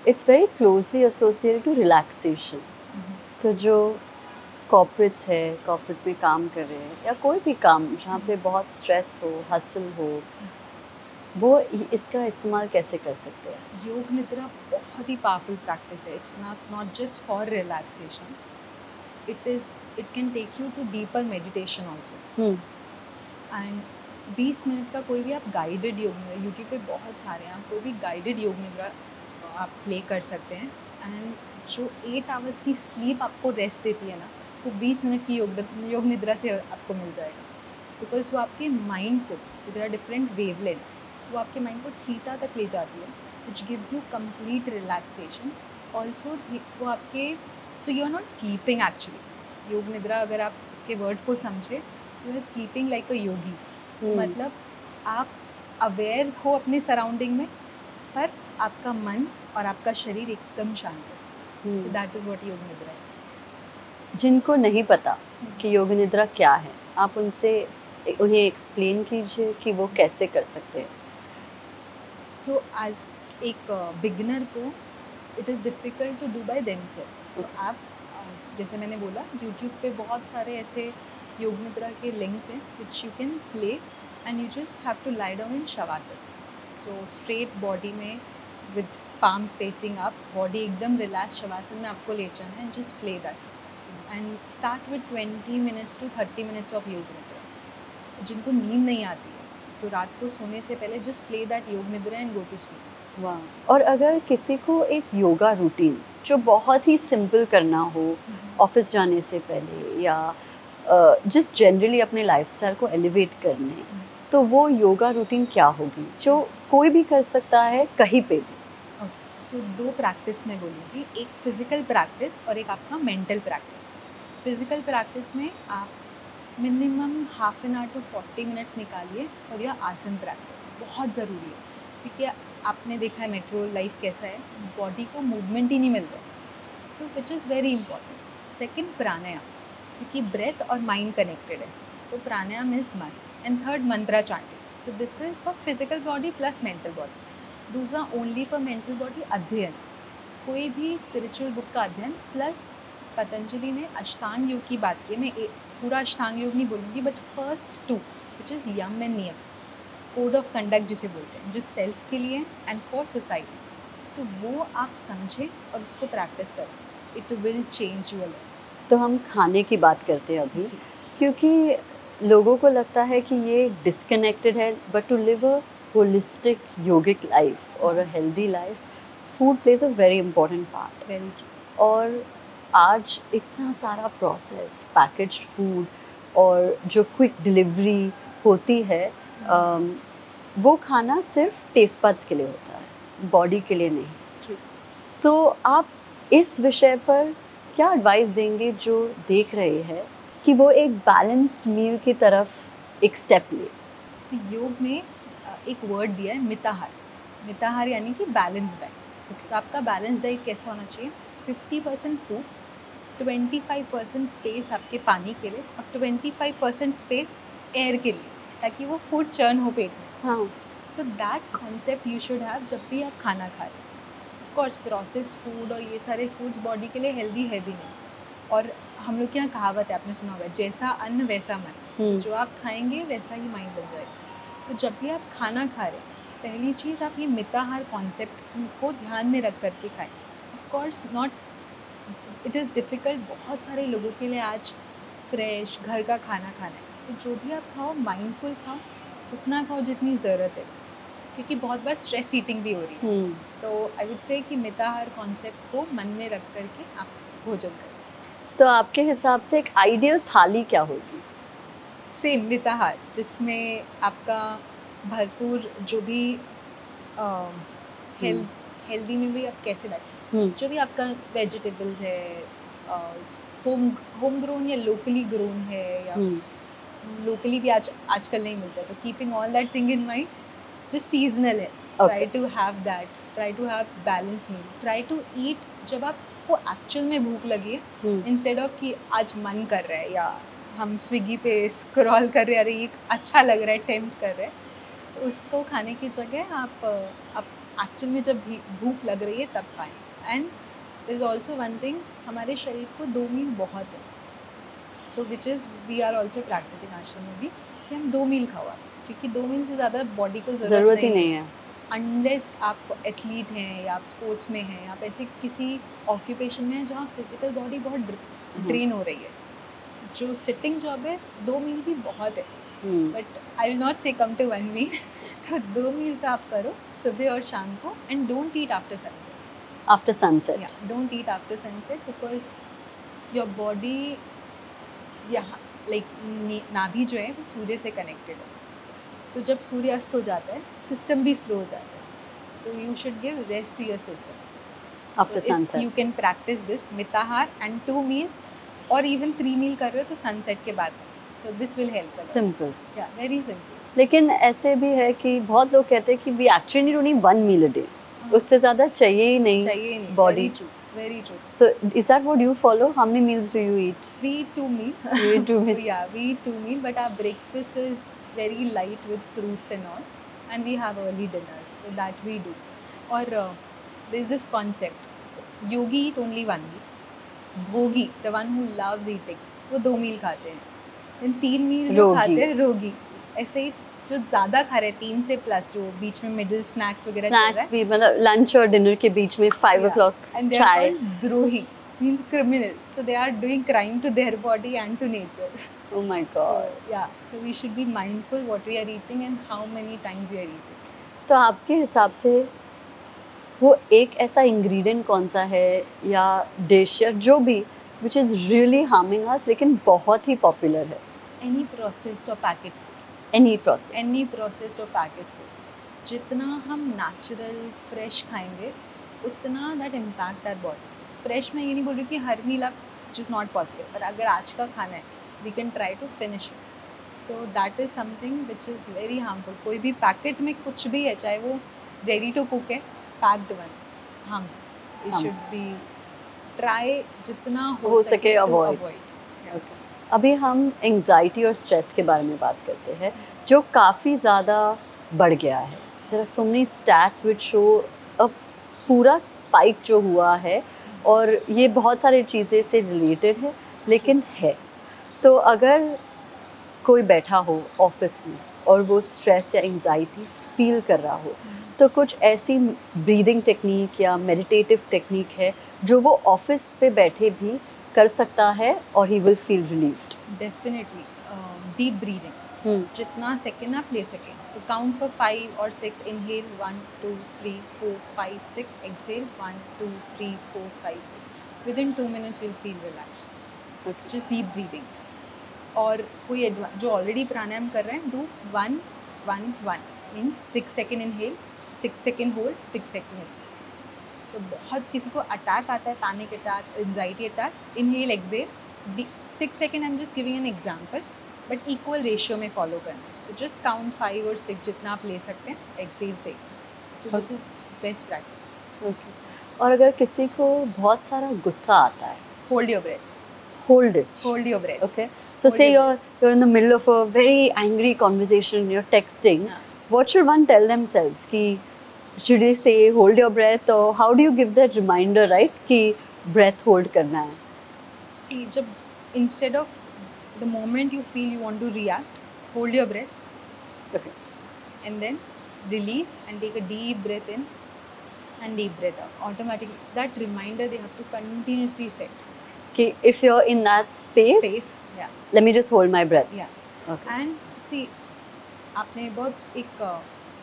it's very closely associated to relaxation. तो जो कॉर्पोरेट्स है, कॉर्पोरेट में काम कर रहे हैं या कोई भी काम जहाँ पे बहुत स्ट्रेस हो, हसल हो, वो इसका इस्तेमाल कैसे कर सकते हैं? योग निद्रा बहुत ही पावरफुल प्रैक्टिस है। It's not just for relaxation, it can take you to deeper meditation also. And 20 minute का कोई भी आप गाइडेड योग निद्रा, यूट्यूब पे बहुत सारे हैं, आप कोई भी गाइडेड योग निद्रा आप प्ले कर सकते हैं। एंड जो 8 आवर्स की स्लीप आपको रेस्ट देती है ना, वो 20 मिनट की योग निद्रा से आपको मिल जाएगा। बिकॉज वो आपके माइंड को, देयर आर डिफरेंट वेवलेंथ, वो आपके माइंड को थीटा तक ले जाती है, which gives you complete relaxation also. वो आपके, so you are not sleeping actually. Yoga Nidra अगर आप इसके वर्ड को समझे तो you are sleeping like a yogi. मतलब आप अवेयर हो अपने सराउंडिंग में, पर आपका मन और आपका शरीर एकदम शांत है। सो दैट इज़ व्हाट योग निद्रा इज। जिनको नहीं पता कि योग निद्रा क्या है, आप उन्हें एक्सप्लेन कीजिए कि वो कैसे कर सकते हैं। तो आज एक बिगिनर को it is difficult to do by themselves. तो आप जैसे मैंने बोला, यूट्यूब पे बहुत सारे ऐसे योग निद्रा के लिंक्स हैं which you can play, and you just have to lie down in shavasana. So straight body में with palms facing up, body एकदम रिलैक्स शवासन में आपको ले जाना है। And just play that and start with 20 minutes to 30 minutes of Yoga Nidra. जिनको नींद नहीं आती है तो रात को सोने से पहले जस्ट प्ले दैट योग निद्रा एंड गो टू स्लीप। वाह। और अगर किसी को एक योगा रूटीन जो बहुत ही सिंपल करना हो ऑफिस जाने से पहले, या जिस जनरली अपने लाइफस्टाइल को एलिवेट करने, तो वो योगा रूटीन क्या होगी जो कोई भी कर सकता है कहीं पे भी? सो 2 प्रैक्टिस मैं बोलूँगी, एक फिज़िकल प्रैक्टिस और एक आपका मेंटल प्रैक्टिस। फिज़िकल प्रैक्टिस में आप minimum half an hour to 40 minutes निकालिए और यह आसन प्रैक्टिस बहुत ज़रूरी है। क्योंकि आपने देखा है मेट्रो लाइफ कैसा है, बॉडी को मूवमेंट ही नहीं मिल रहा है। So which is very important. Second, pranayama, क्योंकि ब्रेथ और माइंड कनेक्टेड है, तो pranayama is must. And third, mantra chanting. So this is for physical body plus mental body. दूसरा, ओनली फॉर मेंटल बॉडी, अध्ययन, कोई भी स्पिरिचुअल बुक का अध्ययन, प्लस पतंजलि ने अष्टांग योग की बात की। मैं पूरा अष्टांग योग नहीं बोलूँगी, but first 2 which is yama and niyama, code of conduct जिसे बोलते हैं, जो सेल्फ के लिए एंड फॉर सोसाइटी। तो वो आप समझें और उसको प्रैक्टिस करें, it will change your life. तो हम खाने की बात करते हैं अभी, क्योंकि लोगों को लगता है कि ये डिस्कनेक्टेड है, but to live a holistic yogic life और a healthy life, food plays a very important part. Very true. और आज इतना सारा प्रोसेस्ड पैकेज्ड फूड और जो क्विक डिलीवरी होती है, वो खाना सिर्फ टेस्ट बड्स के लिए होता है, बॉडी के लिए नहीं। तो आप इस विषय पर क्या एडवाइस देंगे जो देख रहे हैं कि वो एक बैलेंस्ड मील की तरफ एक स्टेप ले? तो योग में एक वर्ड दिया है, मिताहार। मिताहार यानी कि बैलेंस डाइट। तो आपका बैलेंस डाइट कैसा होना चाहिए? 50% फूड, 25% स्पेस आपके पानी के लिए और 25% स्पेस एयर के लिए, ताकि वो फूड चर्न हो पेट में। हाँ। So that concept you should have जब भी आप खाना खा रहे हैं। ऑफ कोर्स प्रोसेस फूड और ये सारे फूड्स बॉडी के लिए हेल्दी है भी नहीं, और हम लोग के यहाँ कहावत है, आपने सुना होगा, जैसा अन्न वैसा मन। जो आप खाएंगे वैसा ही माइंड बन जाएगा। तो जब भी आप खाना खा रहे हैं, पहली चीज़ आप ये मिताहार कॉन्सेप्ट को ध्यान में रख करके खाएं। Of course not, it is difficult बहुत सारे लोगों के लिए आज फ्रेश घर का खाना खाना है। तो जो भी आप खाओ माइंडफुल खाओ, उतना खाओ जितनी ज़रूरत है, क्योंकि बहुत बार स्ट्रेस ईटिंग भी हो रही है। तो आई वुड से कि मिताहार कॉन्सेप्ट को मन में रख करके आप भोजन करें। तो आपके हिसाब से एक आइडियल थाली क्या होगी? सेम मिताहार, जिसमें आपका भरपूर जो भी हेल्दी में भी आप कैसे लाए, जो भी आपका वेजिटेबल्स है, होम ग्रोन या लोकली ग्रोन है, या लोकली भी आजकल नहीं मिलता है, तो keeping all that thing in mind, जो सीजनल है, try to have that, try to have balance meal, try to eat जब आपको एक्चुअल में भूख लगी है, इंस्टेड ऑफ कि आज मन कर रहा है या हम स्विगी पे स्क्रॉल कर रहे हैं, अरे ये अच्छा लग रहा है, टेम्प्ट कर रहे हैं, उसको खाने की जगह आप एक्चुअल में जब भूख लग रही है तब खाएं। And there is also one thing, हमारे शरीर को 2 मील बहुत है, so which is we are also practicing ashram में भी कि हम 2 मील खाओ, क्योंकि 2 मील से ज़्यादा बॉडी को ज़रूरत ही नहीं है। अनलेस आप एथलीट हैं या आप स्पोर्ट्स में हैं, आप ऐसे किसी ऑक्यूपेशन में हैं जहाँ फिजिकल बॉडी बहुत ड्रेन हो रही है, जो सिटिंग जॉब है 2 मील भी बहुत है। बट आई विल नॉट से कम टू 1 मील, तो 2 मील तो आप करो सुबह और शाम को। And don't eat after sunset. After sunset, या don't eat after sunset, because your body, यहाँ लाइक नाभि जो है वो सूर्य से कनेक्टेड है, तो जब सूर्य अस्त हो जाता है सिस्टम भी स्लो हो जाता है, तो you should give rest to your system after sunset. You can practice this mitahara and 2 meals, और इवन 3 मील कर रहे हो तो सनसेट के बाद, so this will help. Simple, या वेरी सिंपल। लेकिन ऐसे भी है कि बहुत लोग कहते हैं कि we actually need only 1 meal a day, उससे ज़्यादा चाहिए ही नहीं body. Very true. So is that what you follow? How many meals do you eat? We eat 2 meal. You eat 2 meal? Yeah, we eat 2 meal, but our breakfast is very light with fruits and all, and we have early dinners, so that we do. Or there is this concept, yogi eat only 1 meal, bhogi, the one who loves eating, वो 2 meal खाते हैं, then 3 meal जो खाते हैं रोगी, ऐसे ही जो ज़्यादा खा रहे हैं 3 से प्लस, जो बीच में मिडिल स्नैक्स वगैरह चल रहा है, भी मतलब लंच और डिनर के बीच में 5 o'clock चाय, द्रोही means criminal, so they are doing crime to their body and to nature. Oh my god. So we should be mindful what we are eating and how many times we are eating. तो आपके हिसाब से वो एक ऐसा इंग्रेडिएंट कौन सा है या डिश या जो भी which is really harming us लेकिन बहुत ही पॉपुलर है? Any processed or packet food. Any processed or packet food. जितना हम natural fresh खाएंगे उतना that impact our body. Fresh में ये नहीं बोल रही कि हर मील आप which is not possible, पर अगर आज का खाना है we can try to finish it. So that is something which is very harmful. कोई भी पैकेट में कुछ भी है, चाहे वो ready to cook है, packed one, हम it should be try जितना हो सके avoid. Okay. अभी हम एंग्जाइटी और स्ट्रेस के बारे में बात करते हैं, जो काफ़ी ज़्यादा बढ़ गया है। There are so many stats which show a पूरा स्पाइक जो हुआ है, और ये बहुत सारी चीज़ें से रिलेटेड है, लेकिन है। तो अगर कोई बैठा हो ऑफिस में और वो स्ट्रेस या एंग्जाइटी फील कर रहा हो, तो कुछ ऐसी ब्रीदिंग टेक्निक या मेडिटेटिव टेक्निक है जो वो ऑफिस पे बैठे भी कर सकता है और he will feel relieved? Definitely deep breathing, जितना सेकेंड आप ले सकें, तो काउंट फॉर 5 और 6, inhale 1 2 3 4 5 6, exhale 1 2 3 4 5 6, within 2 minutes you'll feel relaxed. Just deep breathing. और कोई जो ऑलरेडी प्राणायाम कर रहे हैं, do 1 1 1 means 6 second inhale, 6 second hold, 6 second exhale. So बहुत किसी को अटैक आता है, panic attack, anxiety attack, inhale exhale 6 second, I am just giving an example, but equal ratio में फॉलो करना है. तो जस्ट काउंट 5 और 6 जितना आप ले सकते हैं, एक्सहेल से. तो this is best practice. Okay. और अगर किसी को बहुत सारा गुस्सा आता है, hold your breath. hold it. Hold your breath. Okay. So say you're in the middle of a very angry conversation, you're texting, what should one tell themselves कि should they say hold your breath or how do you give that reminder, right, कि breath hold करना है? See, जब instead of the moment you feel you want to react, hold your breath. Okay. And then release and take a deep breath in and deep breath out. Automatically, that reminder they have to continuously set. कि if you're in that space, yeah. let me just hold my breath. Yeah. Okay. And see, आपने बहुत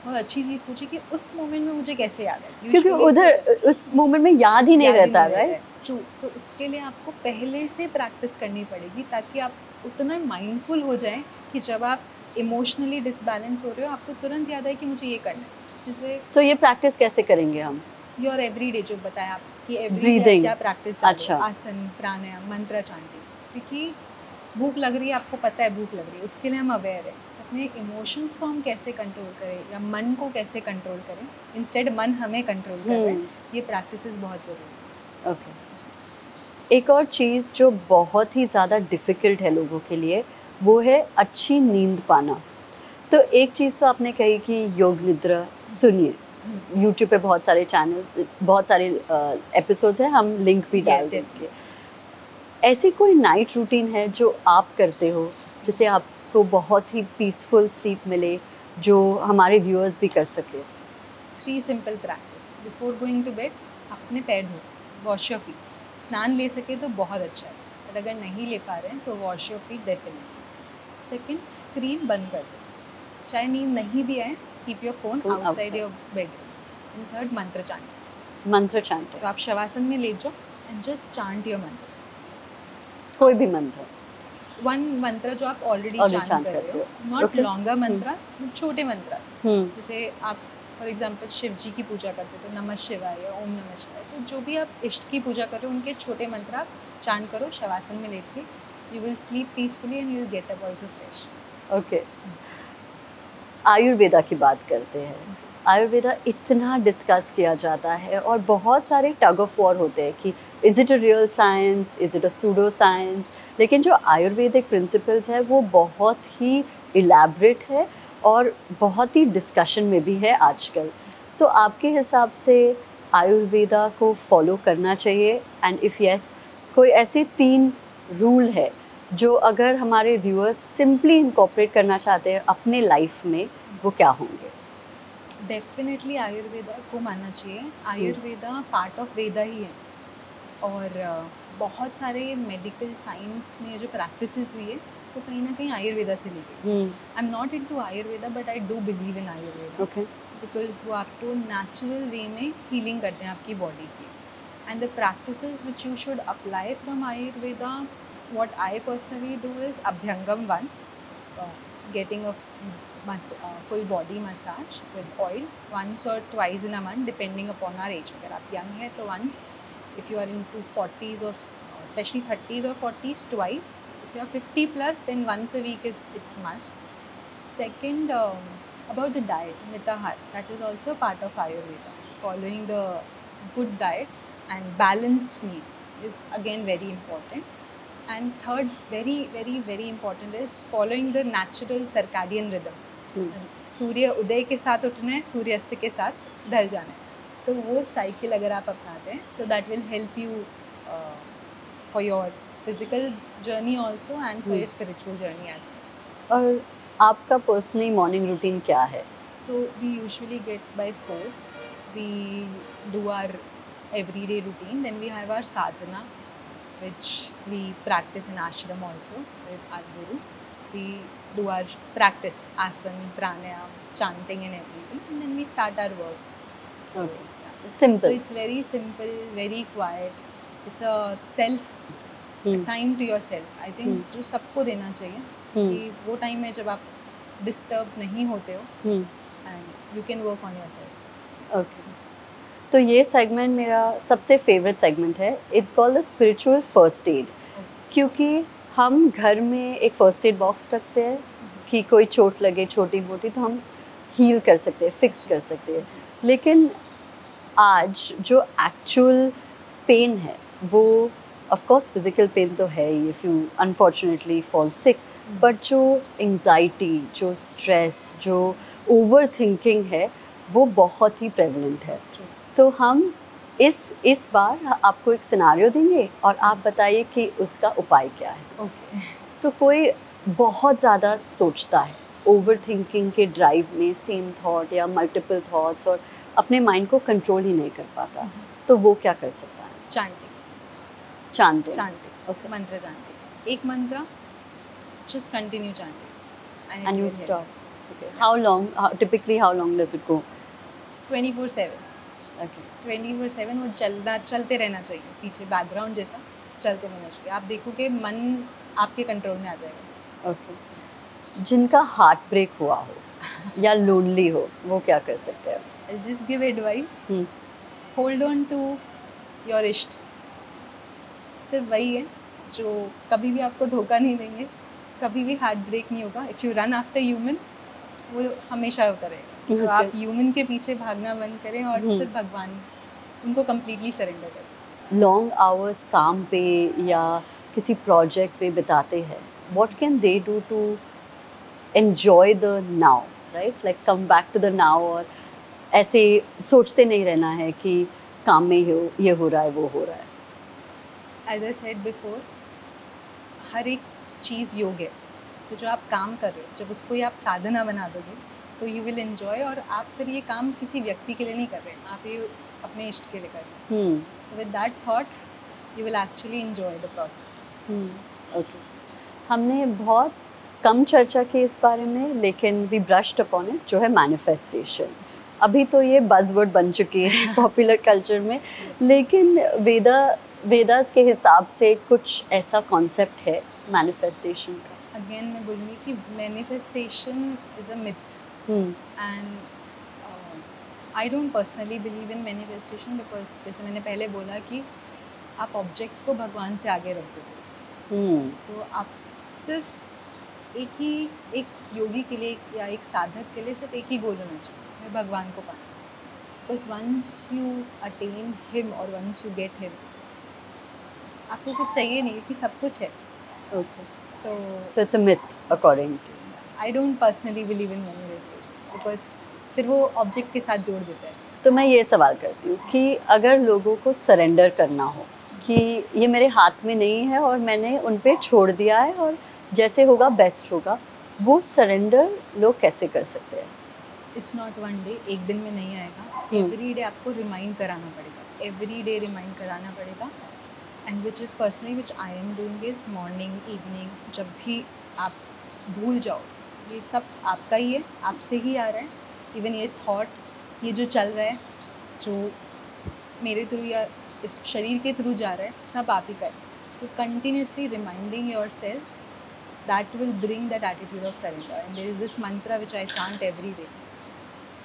अच्छी चीज़ पूछी कि उस मोमेंट में मुझे कैसे याद है, क्योंकि उधर उस मोमेंट में याद ही नहीं रहता, राइट? ट्रू. तो उसके लिए आपको पहले से प्रैक्टिस करनी पड़ेगी ताकि आप उतना माइंडफुल हो जाएं कि जब आप इमोशनली डिसबैलेंस हो रहे हो आपको तुरंत याद आए कि मुझे ये करना है. जिससे तो ये प्रैक्टिस कैसे करेंगे हम? योर एवरीडे जो बताया आपकी एवरीडे क्या प्रैक्टिस, अच्छा, आसन, प्राणायाम, मंत्र चांटिंग. क्योंकि भूख लग रही है, आपको पता है भूख लग रही है, उसके लिए हम अवेयर हैं. अपने इमोशंस को हम कैसे कंट्रोल करें या मन को कैसे कंट्रोल करें, इंस्टेड मन हमें कंट्रोल कर रहे हैं, ये प्रैक्टिसेस बहुत ज़रूरी है. ओके. एक और चीज़ जो बहुत ही ज़्यादा डिफ़िकल्ट है लोगों के लिए वो है अच्छी नींद पाना. तो एक चीज़ तो आपने कही कि योग निद्रा सुनिए. यूट्यूब पे बहुत सारे चैनल्स, बहुत सारे एपिसोड्स हैं, हम लिंक भी डाल देंगे. ऐसी कोई नाइट रूटीन है जो आप करते हो जिससे आपको बहुत ही पीसफुल स्लीप मिले, जो हमारे व्यूअर्स भी कर सके? 3 simple practice. Before going to bed अपने पैर धो, वॉश योर फीट. स्नान ले सके तो बहुत अच्छा है, और अगर नहीं ले पा रहे हैं तो wash your feet definitely. Second, screen बंद कर दो, चाहे नींद नहीं भी आए, keep your phone outside your bedroom. And third, मंत्र चांट. मंत्र चांट. तो आप शवासन में लेट जाओ एंड जस्ट चांट योर मंत्र. कोई भी मंत्र, वन मंत्र जो आप ऑलरेडी चांट कर रहे हो, नॉट लॉन्गर मंत्रास, छोटे मंत्रास. जैसे आप फॉर एग्जांपल शिव जी की पूजा करते हो तो नमः शिवाय या ओम नमः शिवाय, तो जो भी आप इष्ट की पूजा कर रहे हो उनके छोटे मंत्र आप चांट करो शवासन में लेट के. You will sleep peacefully and you will get up also fresh. Okay. Ayurveda की बात करते हैं. आयुर्वेदा इतना डिस्कस किया जाता है और बहुत सारे टग ऑफ वॉर होते हैं कि is it a real science, is it a pseudo science. लेकिन जो आयुर्वेदिक प्रिंसिपल्स है वो बहुत ही इलैबरेट है और बहुत ही डिस्कशन में भी है आजकल. तो आपके हिसाब से आयुर्वेदा को फॉलो करना चाहिए? एंड इफ़ यस, कोई ऐसे 3 रूल है जो अगर हमारे व्यूअर्स सिंपली इनकॉर्पोरेट करना चाहते हैं अपने लाइफ में, वो क्या होंगे? डेफिनेटली आयुर्वेदा को मानना चाहिए. आयुर्वेदा पार्ट ऑफ वेदा ही है, और बहुत सारे मेडिकल साइंस में जो प्रैक्टिसेस हुई है वो कहीं ना कहीं आयुर्वेदा से ली गई. आई am not into Ayurveda but I do believe in Ayurveda. Okay. Because वो आपको नेचुरल वे में हीलिंग करते हैं आपकी बॉडी की. And the practices which you should apply from Ayurveda, what I personally do is Abhyangam 1, getting a full body massage with oil once or twice in a month depending upon our age. अगर आप young हैं तो once, if you are into 40s or especially 30s or 40s, twice. If you are 50 plus, then once a week it's must. Second, about the diet, Mitahar, that is also part of Ayurveda. Following the good diet and balanced meal is again very important. And third, very very very important is following the natural circadian rhythm. सूर्य उदय के साथ उठना है, सूर्य अस्त के साथ ढल जाना है. तो वो साइकिल अगर आप अपनाते हैं, so that will help you for your physical journey also and for your spiritual journey as well. और आपका पर्सनली मॉर्निंग रूटीन क्या है? So we usually get by 4. We do our everyday routine. Then we have our sadhana, which we practice in ashram also with our guru. We do our practice asan, pranayam, chanting and everything, and then we start our work. So Okay. yeah. Simple. So it's very simple, very quiet. It's a self time to yourself. I think जो सबको देना चाहिए कि वो टाइम में जब आप डिस्टर्ब नहीं होते हो and you can work on yourself. Okay. तो ये सेगमेंट मेरा सबसे फेवरेट सेगमेंट है. It's called the spiritual first aid. क्योंकि हम घर में एक फ़र्स्ट एड बॉक्स रखते हैं कि कोई चोट लगे छोटी मोटी तो हम हील कर सकते हैं, फिक्स कर सकते हैं. लेकिन आज जो एक्चुअल पेन है वो ऑफ कोर्स फिज़िकल पेन तो है ही if you unfortunately fall sick, but जो एंजाइटी, जो स्ट्रेस, जो ओवर थिंकिंग है वो बहुत ही प्रेवलेंट है। तो हम इस बार आपको एक सिनारियो देंगे और आप बताइए कि उसका उपाय क्या है। ओके। तो कोई बहुत ज़्यादा सोचता है, ओवर थिंकिंग के ड्राइव में सेम थॉट या मल्टीपल थॉट्स, और अपने माइंड को कंट्रोल ही नहीं कर पाता, तो वो क्या कर सकता है? चैंटिंग। चांटिंग। ओके, मंत्र चैंटिंग। एक मंत्र, just continue chanting and you stop. Okay, how long, typically how long does it go? 24/7। Okay, 24/7 वो चलते रहना चाहिए, पीछे बैकग्राउंड जैसा चलते रहना चाहिए। आप देखोगे मन आपके कंट्रोल में आ जाएगा। ओके। जिनका हार्ट ब्रेक हुआ हो या लोनली हो, वो क्या कर सकते हैं? I'll just give advice. Hold on to your इष्ट। सिर्फ वही है जो कभी भी आपको धोखा नहीं देंगे, कभी भी हार्ट ब्रेक नहीं होगा। If you run after human, वो हमेशा होता रहेगा। तो आप ह्यूमन के पीछे भागना बंद करें और सिर्फ भगवान, उनको कम्प्लीटली सरेंडर करें। लॉन्ग आवर्स काम पे या किसी प्रोजेक्ट पे बिताते हैं, what can they do to enjoy the now, right? Like come back to the now, और ऐसे सोचते नहीं रहना है कि काम में ये हो रहा है, वो हो रहा है। एज आई सेड बिफोर, हर एक चीज़ योग है। तो जो आप काम कर रहे हो, जब उसको ही आप साधना बना दोगे तो यू विल एन्जॉय, और आप फिर ये काम किसी व्यक्ति के लिए नहीं कर रहे हैं, आप ये अपने इष्ट के लिए कर रहे हैं। सो with that thought you will actually enjoy the process. Okay, हमने बहुत कम चर्चा की इस बारे में, लेकिन वी ब्रश्ड अपॉन इट, जो है मैनिफेस्टेशन। अभी तो ये बज़वर्ड बन चुकी है पॉपुलर कल्चर में, लेकिन वेदास के हिसाब से कुछ ऐसा कॉन्सेप्ट है मैनिफेस्टेशन का? अगेन मैं बोलूँगी कि manifestation is a myth, and I don't personally believe in manifestation, because जैसे मैंने पहले बोला कि आप ऑब्जेक्ट को भगवान से आगे रख दोगे। तो आप सिर्फ एक योगी के लिए या एक साधक के लिए सिर्फ एक ही गोल होना चाहिए, भगवान को पाना। Because once you attain him और वंस यू गेट हिम, आपको कुछ चाहिए नहीं, कि सब कुछ है। ओके, तो so it's a myth according to. I don't personally believe in manifestation, because फिर वो ऑब्जेक्ट के साथ जोड़ देता है। तो मैं ये सवाल करती हूँ कि अगर लोगों को सरेंडर करना हो कि ये मेरे हाथ में नहीं है और मैंने उन पे छोड़ दिया है और जैसे होगा बेस्ट होगा, वो सरेंडर लोग कैसे कर सकते हैं? इट्स नॉट वन डे, एक दिन में नहीं आएगा। एवरी डे आपको रिमाइंड कराना पड़ेगा, एवरी डे रिमाइंड कराना पड़ेगा। And which is personally which I am doing is morning evening, जब भी आप भूल जाओ, ये सब आपका ही है, आपसे ही आ रहा है। इवन ये थॉट, ये जो चल रहा है, जो मेरे थ्रू या इस शरीर के थ्रू जा रहा है, सब आप ही का है। तो continuously reminding your self, that will bring that attitude of surrender. And there is this mantra which I chant every day.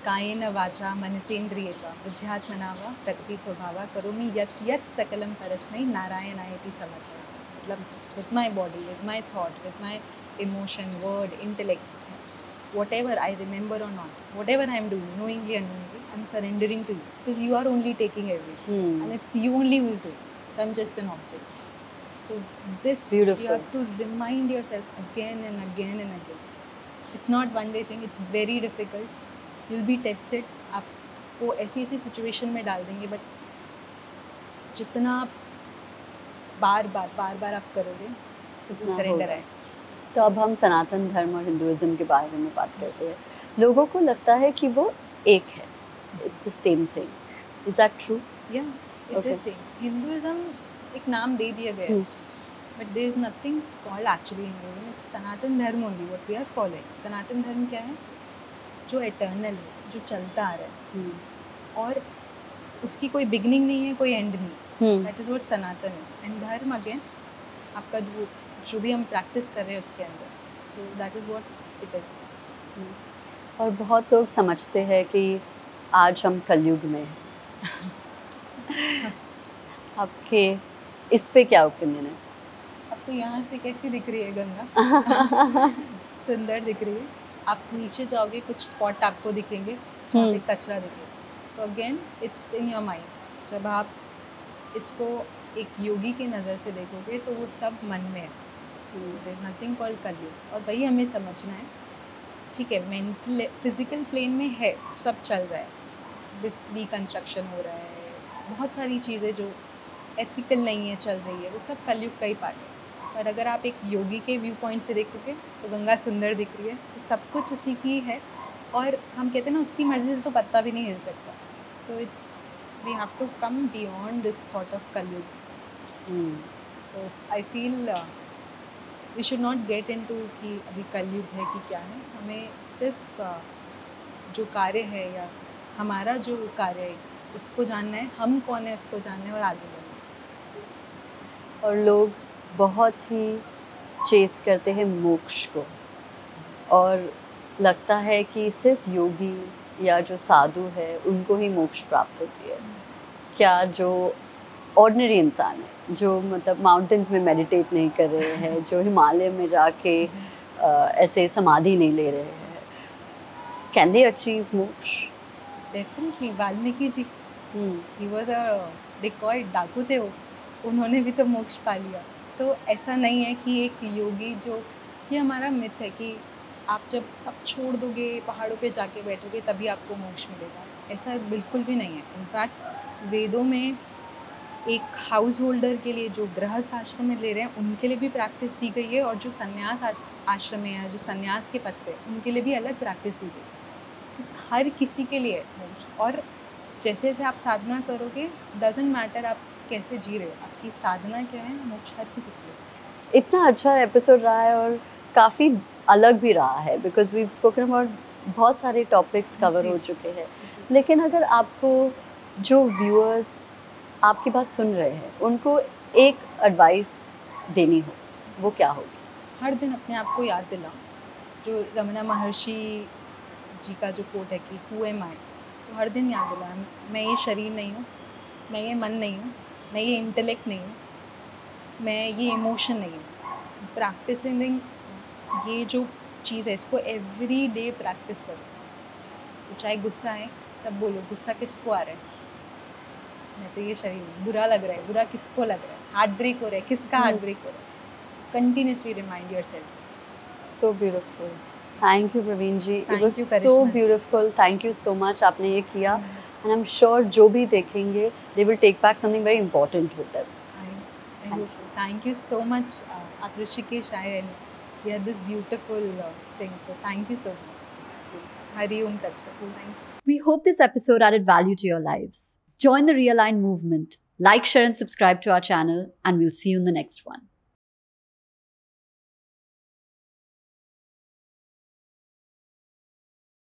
कायेन वाचा मनसेन्द्रियेर्वा बुद्ध्यात्मना वा प्रकृति स्वभावा करोमि यत् यत् सकलम परस्मै नारायणायति समर्पणम्। मतलब with my body, with my thought, with my emotion, word, intellect, whatever I remember or not, whatever I am doing, knowingly or unknowingly, I am surrendering to you, because you are only taking everything, and it's you only who is doing. So I am just an object. So this, Beautiful. you have to remind yourself again and again and again. It's not one day thing, it's very difficult. You'll be tested. आपको ऐसी सिचुएशन में डाल देंगे, बट जितना बार बार आप करोगे उतना सरेंडर है। तो अब हम सनातन धर्म और हिंदुइज्म के बारे में बात करते हैं। लोगों को लगता है कि वो एक है, it's the same thing, is that true? या इट इज सेम। हिंदुइज्म एक नाम दे दिया गया है, but there is nothing called actually Hinduism, it's Sanatan Dharma only what we are following. Sanatan Dharma क्या है? जो एटर्नल है, जो चलता आ रहा है, और उसकी कोई बिगनिंग नहीं है, कोई एंड नहीं। That is what Sanatan is. And धर्म अगेन आपका जो भी हम प्रैक्टिस कर रहे हैं उसके अंदर, so that is what it is. और बहुत लोग समझते हैं कि आज हम कलयुग में हैं। आपके इस पे क्या ओपिनियन है? आपको यहाँ से कैसी दिख रही है गंगा? सुंदर दिख रही है। आप नीचे जाओगे, कुछ स्पॉट आपको दिखेंगे जहाँ पे कचरा दिखेगा। तो again it's in your mind. जब आप इसको एक योगी की नज़र से देखोगे तो वो सब मन में है। देयर इज नथिंग कॉल्ड कलयुग, और वही हमें समझना है ठीक है, मेंटल फिजिकल प्लेन में है, सब चल रहा है, डिकंस्ट्रक्शन हो रहा है, बहुत सारी चीज़ें जो एथिकल नहीं है चल रही है, वो सब कलयुग का ही पार्ट है। पर अगर आप एक योगी के व्यू पॉइंट से देखोगे तो गंगा सुंदर दिख रही है, तो सब कुछ उसी की है। और हम कहते हैं ना, उसकी मर्ज़ी से तो पत्ता भी नहीं हिल सकता। तो it's we have to come beyond this thought of Kalyug. So I feel we should not get into कि अभी कलयुग है कि क्या है। हमें सिर्फ जो कार्य है या हमारा जो कार्य है उसको जानना है, हम कौन है उसको जानना है और आगे बढ़ना है। और लोग बहुत ही चेस करते हैं मोक्ष को, और लगता है कि सिर्फ योगी या जो साधु है उनको ही मोक्ष प्राप्त होती है। क्या जो ऑर्डिनरी इंसान है, जो मतलब माउंटेन्स में मेडिटेट नहीं कर रहे हैं, जो हिमालय में जाके ऐसे समाधि नहीं ले रहे हैं, can they achieve moksha? Definitely Valmiki ji, he was a dacoit, डाकू थे वो, उन्होंने भी तो मोक्ष पा लिया। तो ऐसा नहीं है कि एक योगी जो, ये हमारा मिथ है कि आप जब सब छोड़ दोगे, पहाड़ों पे जाके बैठोगे तभी आपको मोक्ष मिलेगा। ऐसा बिल्कुल भी नहीं है। इनफैक्ट वेदों में एक हाउस होल्डर के लिए, जो गृहस्थ आश्रम में ले रहे हैं उनके लिए भी प्रैक्टिस दी गई है, और जो संन्यास आश्रम में है, जो संन्यास के पद पे, उनके लिए भी अलग प्रैक्टिस दी गई है। तो हर किसी के लिए मोक्ष। और जैसे जैसे आप साधना करोगे, डजेंट मैटर आप कैसे जी रहे हो, आपकी साधना क्या है, मोक्ष हर किसी के लिए। इतना अच्छा एपिसोड रहा है और काफ़ी अलग भी रहा है, बिकॉज वी स्पोकन अबाउट बहुत सारे टॉपिक्स कवर हो चुके हैं। लेकिन अगर आपको, जो व्यूअर्स आपकी बात सुन रहे हैं, उनको एक एडवाइस देनी हो, वो क्या होगी? हर दिन अपने आप को याद दिलाओ, जो रमना महर्षि जी का जो कोट है कि हु एम आई, तो हर दिन याद दिलाओ, मैं ये शरीर नहीं हूँ, मैं ये मन नहीं हूँ, मैं ये इंटेलेक्ट नहीं हूँ, मैं ये इमोशन नहीं हूँ। प्रैक्टिसिंग ये जो चीज़ है, इसको एवरी डे प्रैक्टिस करो। तो चाहे गुस्सा है तब बोलो, गुस्सा किसको आ रहा है, मैं तो ये शरीर नहीं, बुरा लग रहा है, बुरा किसको लग रहा है, हार्ट ब्रेक हो रहा है, किसका हार्ट ब्रेक हो रहा है। Continuously remind yourself this. So beautiful. Thank you Praveen ji, it was you, so Karishma ji. Beautiful. Thank you so much, आपने ये किया, एंड आई एम श्योर जो भी देखेंगे they will take back something very important with them. Thank you so much, Rishikesh, and we had this beautiful thing. So thank you so much. Hari Om Tat Sat. Thank you. We hope this episode added value to your lives. Join the Realign movement. Like, share, and subscribe to our channel, and we'll see you in the next one.